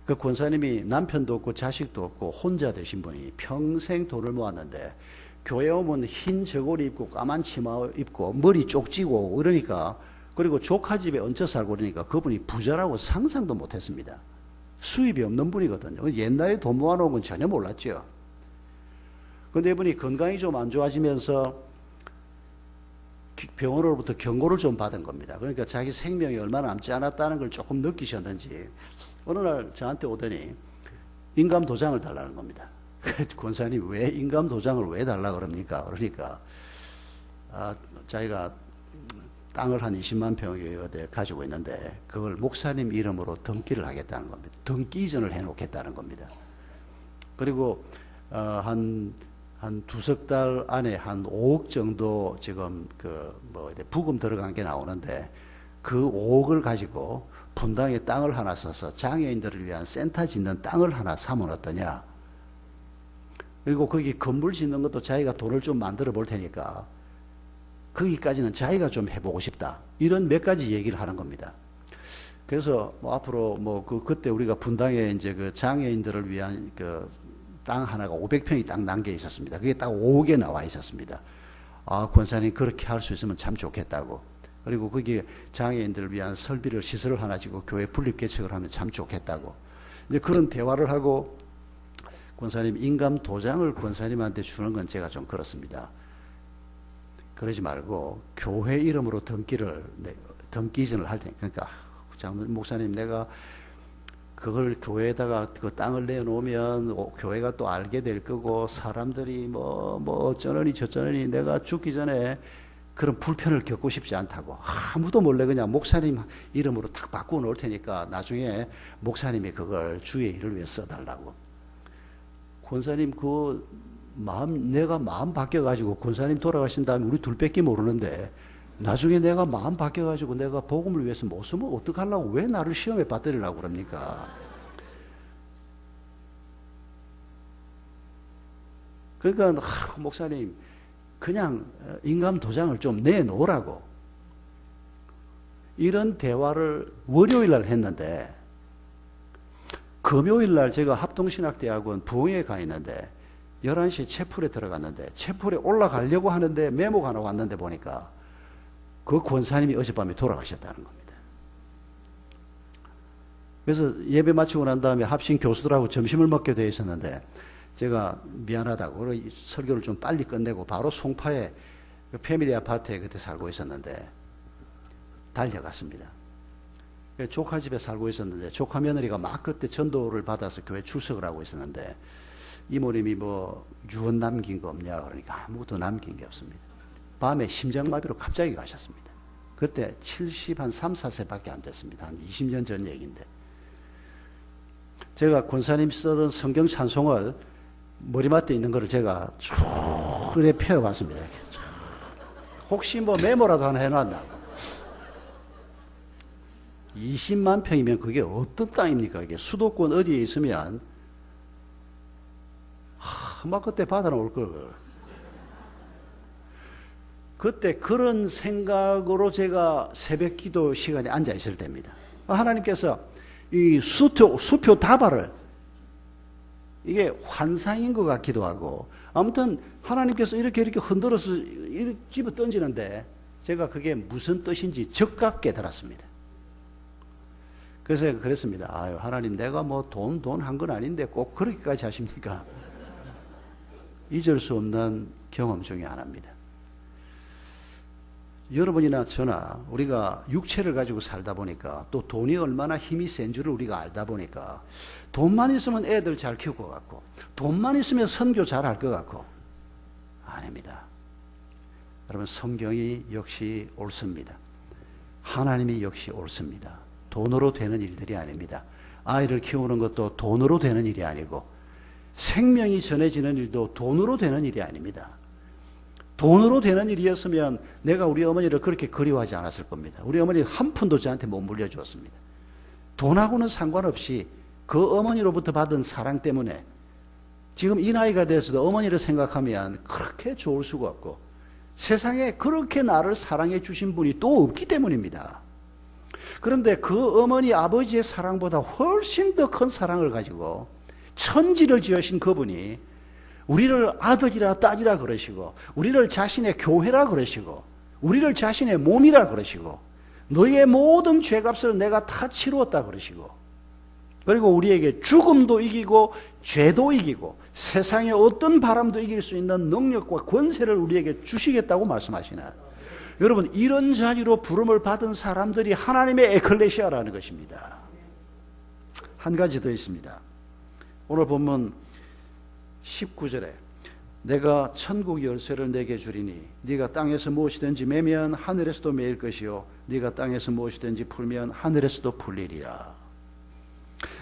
그 권사님이 남편도 없고 자식도 없고 혼자 되신 분이 평생 돈을 모았는데 교회 오면 흰 저고리 입고 까만 치마 입고 머리 쪽지고 그러니까, 그리고 조카 집에 얹혀 살고 그러니까 그분이 부자라고 상상도 못했습니다. 수입이 없는 분이거든요. 옛날에 돈 모아놓은 건 전혀 몰랐죠. 그런데 이분이 건강이 좀 안 좋아지면서 병원으로부터 경고를 좀 받은 겁니다. 그러니까 자기 생명이 얼마 남지 않았다는 걸 조금 느끼셨는지 어느 날 저한테 오더니 인감 도장을 달라는 겁니다. 권사님 왜 인감 도장을 왜 달라 그럽니까? 그러니까 자기가 땅을 한 20만 평여 대 가지고 있는데 그걸 목사님 이름으로 등기를 하겠다는 겁니다. 등기 이전을 해놓겠다는 겁니다. 그리고 한 두석 달 안에 한 5억 정도 지금 부금 들어간 게 나오는데 그 5억을 가지고 분당에 땅을 하나 써서 장애인들을 위한 센터 짓는 땅을 하나 사면 어떠냐. 그리고 거기 건물 짓는 것도 자기가 돈을 좀 만들어 볼 테니까 거기까지는 자기가 좀 해보고 싶다. 이런 몇 가지 얘기를 하는 겁니다. 그래서 앞으로 그때 우리가 분당에 이제 그 장애인들을 위한 그 땅 하나가 500평이 딱 남겨 있었습니다. 그게 딱 5억에 나와 있었습니다. 권사님 그렇게 할 수 있으면 참 좋겠다고. 그리고 거기에 장애인들을 위한 설비를 시설을 하나 지고 교회 분립 개척을 하면 참 좋겠다고. 이제 그런 대화를 하고 권사님 인감 도장을 권사님한테 주는 건 제가 좀 그렇습니다. 그러지 말고 교회 이름으로 등기 이전을 할 테니까. 그러니까 목사님 내가 그걸 교회에다가 그 땅을 내놓으면 교회가 또 알게 될 거고 사람들이 뭐 어쩌느니 저쩌느니 내가 죽기 전에 그런 불편을 겪고 싶지 않다고. 아무도 몰래 그냥 목사님 이름으로 탁 바꾸어 놓을 테니까 나중에 목사님이 그걸 주의 일을 위해 써달라고. 권사님 내가 마음 바뀌어가지고 권사님 돌아가신 다음에 우리 둘밖에 모르는데 나중에 내가 마음 바뀌어가지고 내가 복음을 위해서 못 쓰면 어떡하려고 왜 나를 시험에 받들으려고 그럽니까? 그러니까 목사님 그냥 인감 도장을 좀 내놓으라고. 이런 대화를 월요일 날 했는데 금요일 날 제가 합동신학대학원 부흥회에 가 있는데 11시에 채플에 들어갔는데 채플에 올라가려고 하는데 메모가 하나 왔는데 보니까 그 권사님이 어젯밤에 돌아가셨다는 겁니다. 그래서 예배 마치고 난 다음에 합신 교수들하고 점심을 먹게 돼 있었는데 제가 미안하다고 설교를 좀 빨리 끝내고 바로 송파에 패밀리 아파트에 그때 살고 있었는데 달려갔습니다. 조카 집에 살고 있었는데 조카 며느리가 막 그때 전도를 받아서 교회 출석을 하고 있었는데 이모님이 유언 남긴 거 없냐 그러니까 아무것도 남긴 게 없습니다. 밤에 심장마비로 갑자기 가셨습니다. 그때 70, 한 3, 4세밖에 안 됐습니다. 한 20년 전 얘기인데. 제가 권사님 쓰던 성경 찬송을 머리맡에 있는 거를 제가 쭉 이렇게 펴봤습니다. 혹시 메모라도 하나 해놨나. 20만 평이면 그게 어떤 땅입니까? 이게 수도권 어디에 있으면 막 그때 받아놓을 걸. 그때 그런 생각으로 제가 새벽 기도 시간에 앉아 있을 때입니다. 하나님께서 이 수표 다발을 이게 환상인 것 같기도 하고 아무튼 하나님께서 이렇게 흔들어서 이렇게 집어 던지는데 제가 그게 무슨 뜻인지 적각 깨달았습니다. 그래서 제가 그랬습니다. 하나님 내가 돈 한 건 아닌데 꼭 그렇게까지 하십니까? 잊을 수 없는 경험 중에 하나입니다. 여러분이나 저나 우리가 육체를 가지고 살다 보니까 또 돈이 얼마나 힘이 센 줄을 우리가 알다 보니까 돈만 있으면 애들 잘 키울 것 같고 돈만 있으면 선교 잘 할 것 같고 아닙니다. 여러분 성경이 역시 옳습니다. 하나님이 역시 옳습니다. 돈으로 되는 일들이 아닙니다. 아이를 키우는 것도 돈으로 되는 일이 아니고 생명이 전해지는 일도 돈으로 되는 일이 아닙니다. 돈으로 되는 일이었으면 내가 우리 어머니를 그렇게 그리워하지 않았을 겁니다. 우리 어머니 한 푼도 저한테 못 물려주었습니다. 돈하고는 상관없이 그 어머니로부터 받은 사랑 때문에 지금 이 나이가 돼서도 어머니를 생각하면 그렇게 좋을 수가 없고 세상에 그렇게 나를 사랑해 주신 분이 또 없기 때문입니다. 그런데 그 어머니 아버지의 사랑보다 훨씬 더 큰 사랑을 가지고 천지를 지으신 그분이 우리를 아들이라 딸이라 그러시고, 우리를 자신의 교회라 그러시고, 우리를 자신의 몸이라 그러시고, 너희의 모든 죄값을 내가 다 치루었다 그러시고, 그리고 우리에게 죽음도 이기고 죄도 이기고 세상의 어떤 바람도 이길 수 있는 능력과 권세를 우리에게 주시겠다고 말씀하시나, 여러분, 이런 자리로 부름을 받은 사람들이 하나님의 에클레시아라는 것입니다. 한 가지 더 있습니다. 오늘 본문 19절에 내가 천국 열쇠를 내게 주리니 네가 땅에서 무엇이든지 매면 하늘에서도 매일 것이요 네가 땅에서 무엇이든지 풀면 하늘에서도 풀리리라.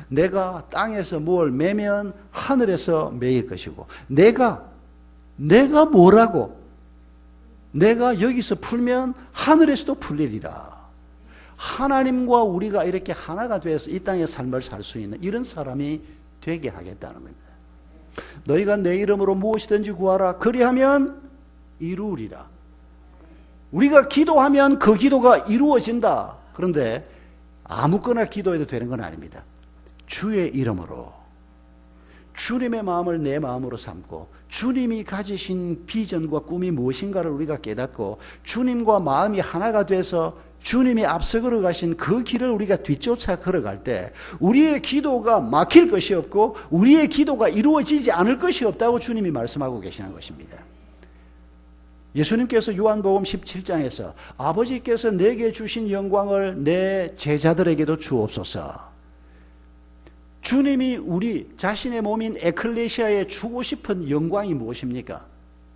내가 땅에서 뭘 매면 하늘에서 매일 것이고, 내가 뭐라고? 내가 여기서 풀면 하늘에서도 풀리리라. 하나님과 우리가 이렇게 하나가 되어서 이 땅의 삶을 살 수 있는 이런 사람이 되게 하겠다는 겁니다. 너희가 내 이름으로 무엇이든지 구하라. 그리하면 이루리라. 우리가 기도하면 그 기도가 이루어진다. 그런데 아무거나 기도해도 되는 건 아닙니다. 주의 이름으로, 주님의 마음을 내 마음으로 삼고, 주님이 가지신 비전과 꿈이 무엇인가를 우리가 깨닫고, 주님과 마음이 하나가 돼서 주님이 앞서 걸어가신 그 길을 우리가 뒤쫓아 걸어갈 때 우리의 기도가 막힐 것이 없고 우리의 기도가 이루어지지 않을 것이 없다고 주님이 말씀하고 계시는 것입니다. 예수님께서 요한복음 17장에서 아버지께서 내게 주신 영광을 내 제자들에게도 주옵소서. 주님이 우리 자신의 몸인 에클레시아에 주고 싶은 영광이 무엇입니까?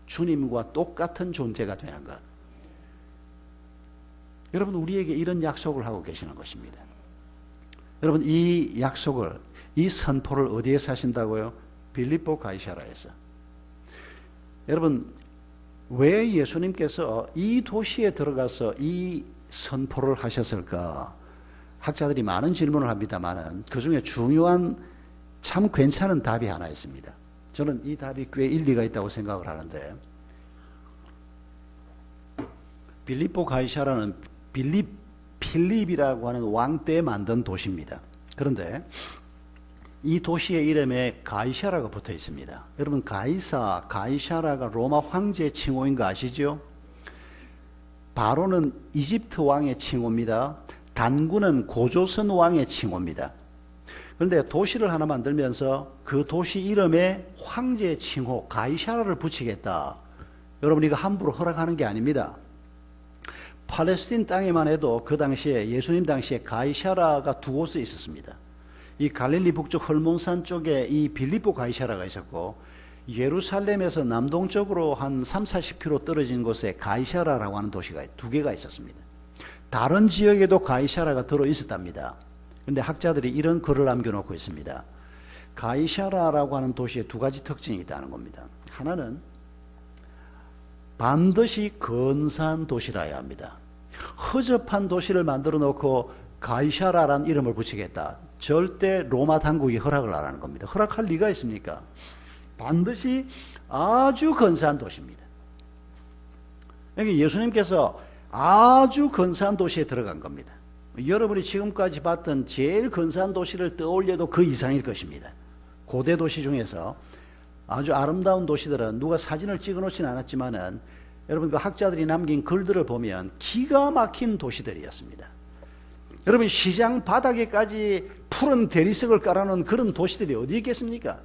주님과 똑같은 존재가 되는 것. 여러분, 우리에게 이런 약속을 하고 계시는 것입니다. 여러분, 이 약속을, 이 선포를 어디에서 하신다고요? 빌립보 가이사라에서. 여러분, 왜 예수님께서 이 도시에 들어가서 이 선포를 하셨을까? 학자들이 많은 질문을 합니다만 그 중에 중요한 참 괜찮은 답이 하나 있습니다. 저는 이 답이 꽤 일리가 있다고 생각을 하는데, 빌립보 가이사라는 필립이라고 하는 왕 때 만든 도시입니다. 그런데 이 도시의 이름에 가이사라가 붙어 있습니다. 여러분, 가이사라가 로마 황제의 칭호인 거 아시죠? 바로는 이집트 왕의 칭호입니다. 단군은 고조선 왕의 칭호입니다. 그런데 도시를 하나 만들면서 그 도시 이름에 황제의 칭호 가이사라를 붙이겠다. 여러분, 이거 함부로 허락하는 게 아닙니다. 팔레스틴 땅에만 해도 그 당시에, 예수님 당시에 가이사라가 두 곳에 있었습니다. 이 갈릴리 북쪽 헐몬산 쪽에 이 빌립보 가이사라가 있었고, 예루살렘에서 남동쪽으로 한 30-40km 떨어진 곳에 가이사라라고 하는 도시가 두 개가 있었습니다. 다른 지역에도 가이사라가 들어 있었답니다. 그런데 학자들이 이런 글을 남겨놓고 있습니다. 가이사라라고 하는 도시에 두 가지 특징이 있다는 겁니다. 하나는 반드시 근사한 도시라야 합니다. 허접한 도시를 만들어 놓고 가이사라라는 이름을 붙이겠다. 절대 로마 당국이 허락을 안 하는 겁니다. 허락할 리가 있습니까? 반드시 아주 근사한 도시입니다. 여기 예수님께서 아주 근사한 도시에 들어간 겁니다. 여러분이 지금까지 봤던 제일 근사한 도시를 떠올려도 그 이상일 것입니다. 고대 도시 중에서 아주 아름다운 도시들은 누가 사진을 찍어 놓지는 않았지만은 여러분, 그 학자들이 남긴 글들을 보면 기가 막힌 도시들이었습니다. 여러분, 시장 바닥에까지 푸른 대리석을 깔아놓은 그런 도시들이 어디 있겠습니까?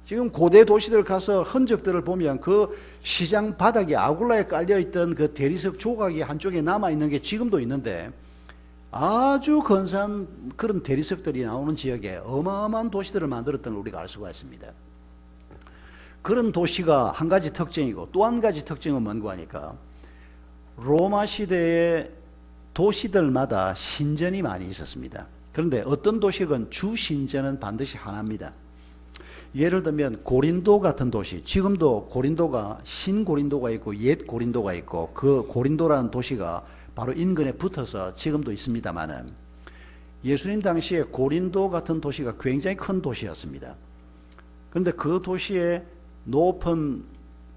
지금 고대 도시들 가서 흔적들을 보면 그 시장 바닥에 아굴라에 깔려있던 그 대리석 조각이 한쪽에 남아있는 게 지금도 있는데, 아주 근사한 그런 대리석들이 나오는 지역에 어마어마한 도시들을 만들었던 걸 우리가 알 수가 있습니다. 그런 도시가 한 가지 특징이고, 또 한 가지 특징은 뭔가 하니까, 로마 시대의 도시들마다 신전이 많이 있었습니다. 그런데 어떤 도시건 주 신전은 반드시 하나입니다. 예를 들면 고린도 같은 도시, 지금도 고린도가 신고린도가 있고 옛 고린도가 있고, 그 고린도라는 도시가 바로 인근에 붙어서 지금도 있습니다만은, 예수님 당시에 고린도 같은 도시가 굉장히 큰 도시였습니다. 그런데 그 도시에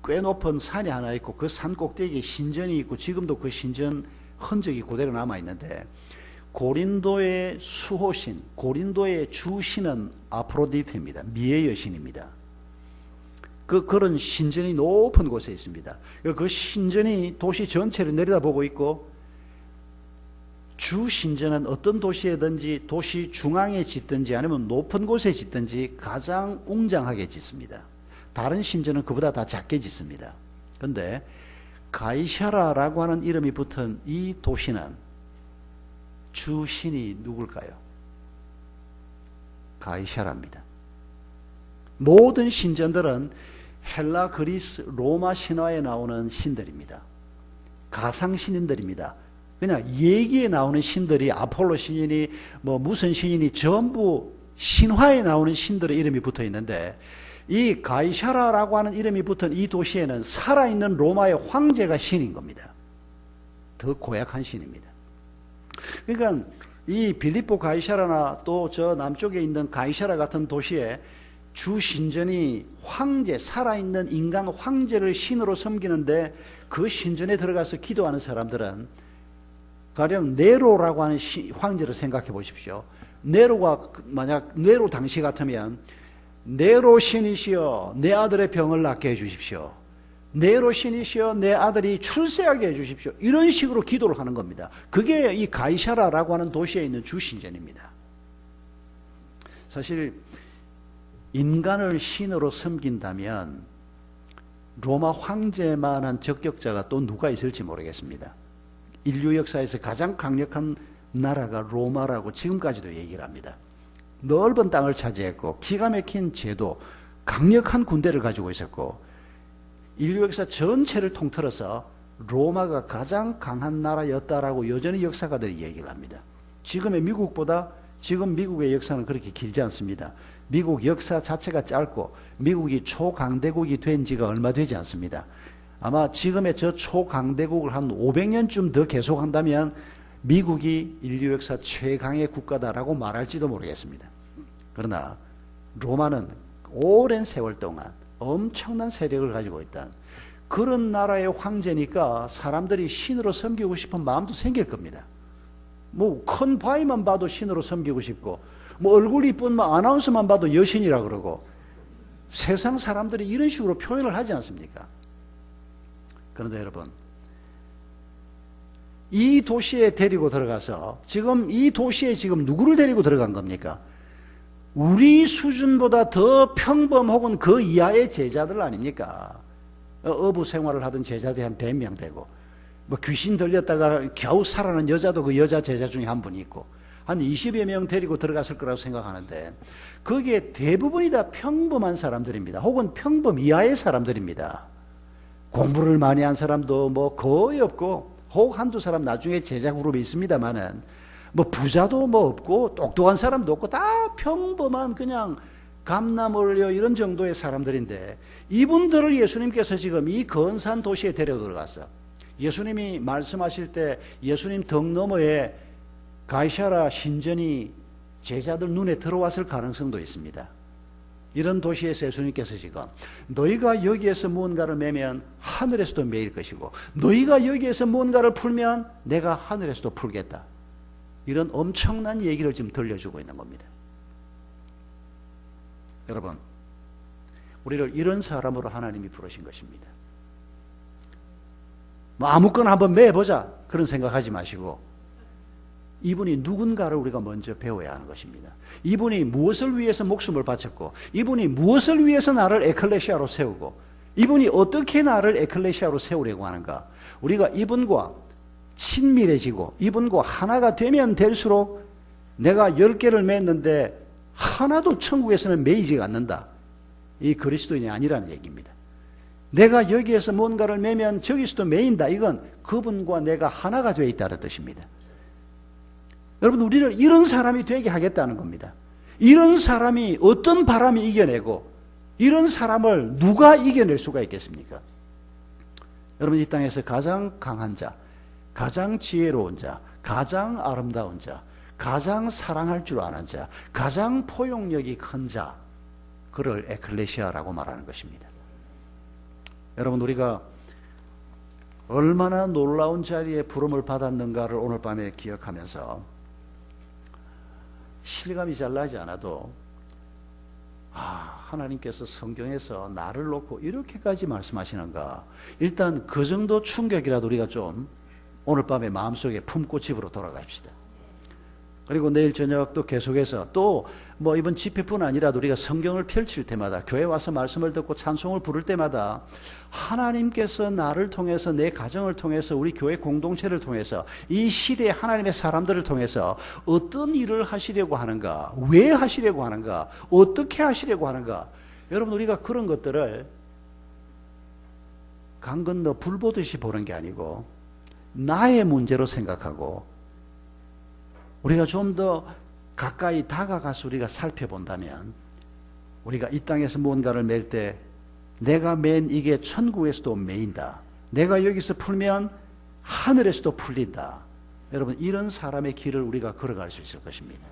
꽤 높은 산이 하나 있고, 그 산 꼭대기에 신전이 있고, 지금도 그 신전 흔적이 그대로 남아 있는데, 고린도의 수호신, 고린도의 주신은 아프로디테입니다. 미의 여신입니다. 그런 신전이 높은 곳에 있습니다. 그 신전이 도시 전체를 내려다보고 있고, 주 신전은 어떤 도시에든지 도시 중앙에 짓든지 아니면 높은 곳에 짓든지 가장 웅장하게 짓습니다. 다른 신전은 그보다 다 작게 짓습니다. 그런데 가이사라라고 하는 이름이 붙은 이 도시는 주 신이 누굴까요? 가이사라입니다. 모든 신전들은 헬라, 그리스, 로마 신화에 나오는 신들입니다. 가상 신인들입니다. 그냥 얘기에 나오는 신들이 아폴로 신이니 뭐 무슨 신이니 전부 신화에 나오는 신들의 이름이 붙어 있는데, 이 가이사라라고 하는 이름이 붙은 이 도시에는 살아있는 로마의 황제가 신인 겁니다. 더 고약한 신입니다. 그러니까 이 빌립보 가이사라나 또 저 남쪽에 있는 가이사라 같은 도시에 주 신전이 황제, 살아있는 인간 황제를 신으로 섬기는데, 그 신전에 들어가서 기도하는 사람들은 가령 네로라고 하는 황제를 생각해 보십시오. 네로가 만약 네로 당시 같으면, 네로 신이시여 내 아들의 병을 낫게 해 주십시오. 네로 신이시여 내 아들이 출세하게 해 주십시오. 이런 식으로 기도를 하는 겁니다. 그게 이 가이사라라고 하는 도시에 있는 주신전입니다. 사실 인간을 신으로 섬긴다면 로마 황제만한 적격자가 또 누가 있을지 모르겠습니다. 인류 역사에서 가장 강력한 나라가 로마라고 지금까지도 얘기를 합니다. 넓은 땅을 차지했고 기가 막힌 제도, 강력한 군대를 가지고 있었고, 인류 역사 전체를 통틀어서 로마가 가장 강한 나라였다라고 여전히 역사가들이 얘기를 합니다. 지금의 미국보다 지금 미국의 역사는 그렇게 길지 않습니다. 미국 역사 자체가 짧고 미국이 초강대국이 된 지가 얼마 되지 않습니다. 아마 지금의 저 초강대국을 한 500년쯤 더 계속한다면 미국이 인류 역사 최강의 국가다라고 말할지도 모르겠습니다. 그러나 로마는 오랜 세월 동안 엄청난 세력을 가지고 있다. 그런 나라의 황제니까 사람들이 신으로 섬기고 싶은 마음도 생길 겁니다. 뭐 큰 바위만 봐도 신으로 섬기고 싶고, 뭐 얼굴이 이쁜 아나운서만 봐도 여신이라 그러고, 세상 사람들이 이런 식으로 표현을 하지 않습니까? 그런데 여러분, 이 도시에 데리고 들어가서 지금 이 도시에 지금 누구를 데리고 들어간 겁니까? 우리 수준보다 더 평범 혹은 그 이하의 제자들 아닙니까? 어부 생활을 하던 제자들이 한 100명 되고, 뭐 귀신 들렸다가 겨우 살아난 여자도 그 여자 제자 중에 한 분이 있고, 한 20여 명 데리고 들어갔을 거라고 생각하는데, 거기에 대부분이 다 평범한 사람들입니다. 혹은 평범 이하의 사람들입니다. 공부를 많이 한 사람도 뭐 거의 없고, 혹 한두 사람 나중에 제자 그룹이 있습니다만은, 뭐 부자도 뭐 없고 똑똑한 사람도 없고 다 평범한 그냥 감나물려 이런 정도의 사람들인데, 이분들을 예수님께서 지금 이 건산 도시에 데려 들어갔어. 예수님이 말씀하실 때 예수님 등 너머에 가이사라 신전이 제자들 눈에 들어왔을 가능성도 있습니다. 이런 도시에서 예수님께서 지금 너희가 여기에서 무언가를 매면 하늘에서도 매일 것이고, 너희가 여기에서 무언가를 풀면 내가 하늘에서도 풀겠다, 이런 엄청난 얘기를 지금 들려주고 있는 겁니다. 여러분, 우리를 이런 사람으로 하나님이 부르신 것입니다. 뭐 아무거나 한번 매보자 그런 생각하지 마시고, 이분이 누군가를 우리가 먼저 배워야 하는 것입니다. 이분이 무엇을 위해서 목숨을 바쳤고, 이분이 무엇을 위해서 나를 에클레시아로 세우고, 이분이 어떻게 나를 에클레시아로 세우려고 하는가, 우리가 이분과 친밀해지고 이분과 하나가 되면 될수록, 내가 10개를 맺는데 하나도 천국에서는 매이지가 않는다, 이 그리스도인이 아니라는 얘기입니다. 내가 여기에서 뭔가를 매면 저기서도 매인다, 이건 그분과 내가 하나가 되어 있다는 뜻입니다. 여러분, 우리를 이런 사람이 되게 하겠다는 겁니다. 이런 사람이 어떤 바람이 이겨내고, 이런 사람을 누가 이겨낼 수가 있겠습니까? 여러분, 이 땅에서 가장 강한 자, 가장 지혜로운 자, 가장 아름다운 자, 가장 사랑할 줄 아는 자, 가장 포용력이 큰 자, 그를 에클레시아라고 말하는 것입니다. 여러분, 우리가 얼마나 놀라운 자리에 부름을 받았는가를 오늘 밤에 기억하면서, 실감이 잘 나지 않아도 하나님께서 성경에서 나를 놓고 이렇게까지 말씀하시는가. 일단 그 정도 충격이라도 우리가 좀 오늘 밤에 마음속에 품고 집으로 돌아갑시다. 그리고 내일 저녁 또 계속해서 또 뭐 이번 집회뿐 아니라도 우리가 성경을 펼칠 때마다, 교회 와서 말씀을 듣고 찬송을 부를 때마다 하나님께서 나를 통해서, 내 가정을 통해서, 우리 교회 공동체를 통해서, 이 시대의 하나님의 사람들을 통해서 어떤 일을 하시려고 하는가, 왜 하시려고 하는가, 어떻게 하시려고 하는가. 여러분, 우리가 그런 것들을 강 건너 불 보듯이 보는 게 아니고 나의 문제로 생각하고 우리가 좀 더 가까이 다가가서 우리가 살펴본다면, 우리가 이 땅에서 뭔가를 맬 때 내가 맨 이게 천국에서도 매인다, 내가 여기서 풀면 하늘에서도 풀린다. 여러분, 이런 사람의 길을 우리가 걸어갈 수 있을 것입니다.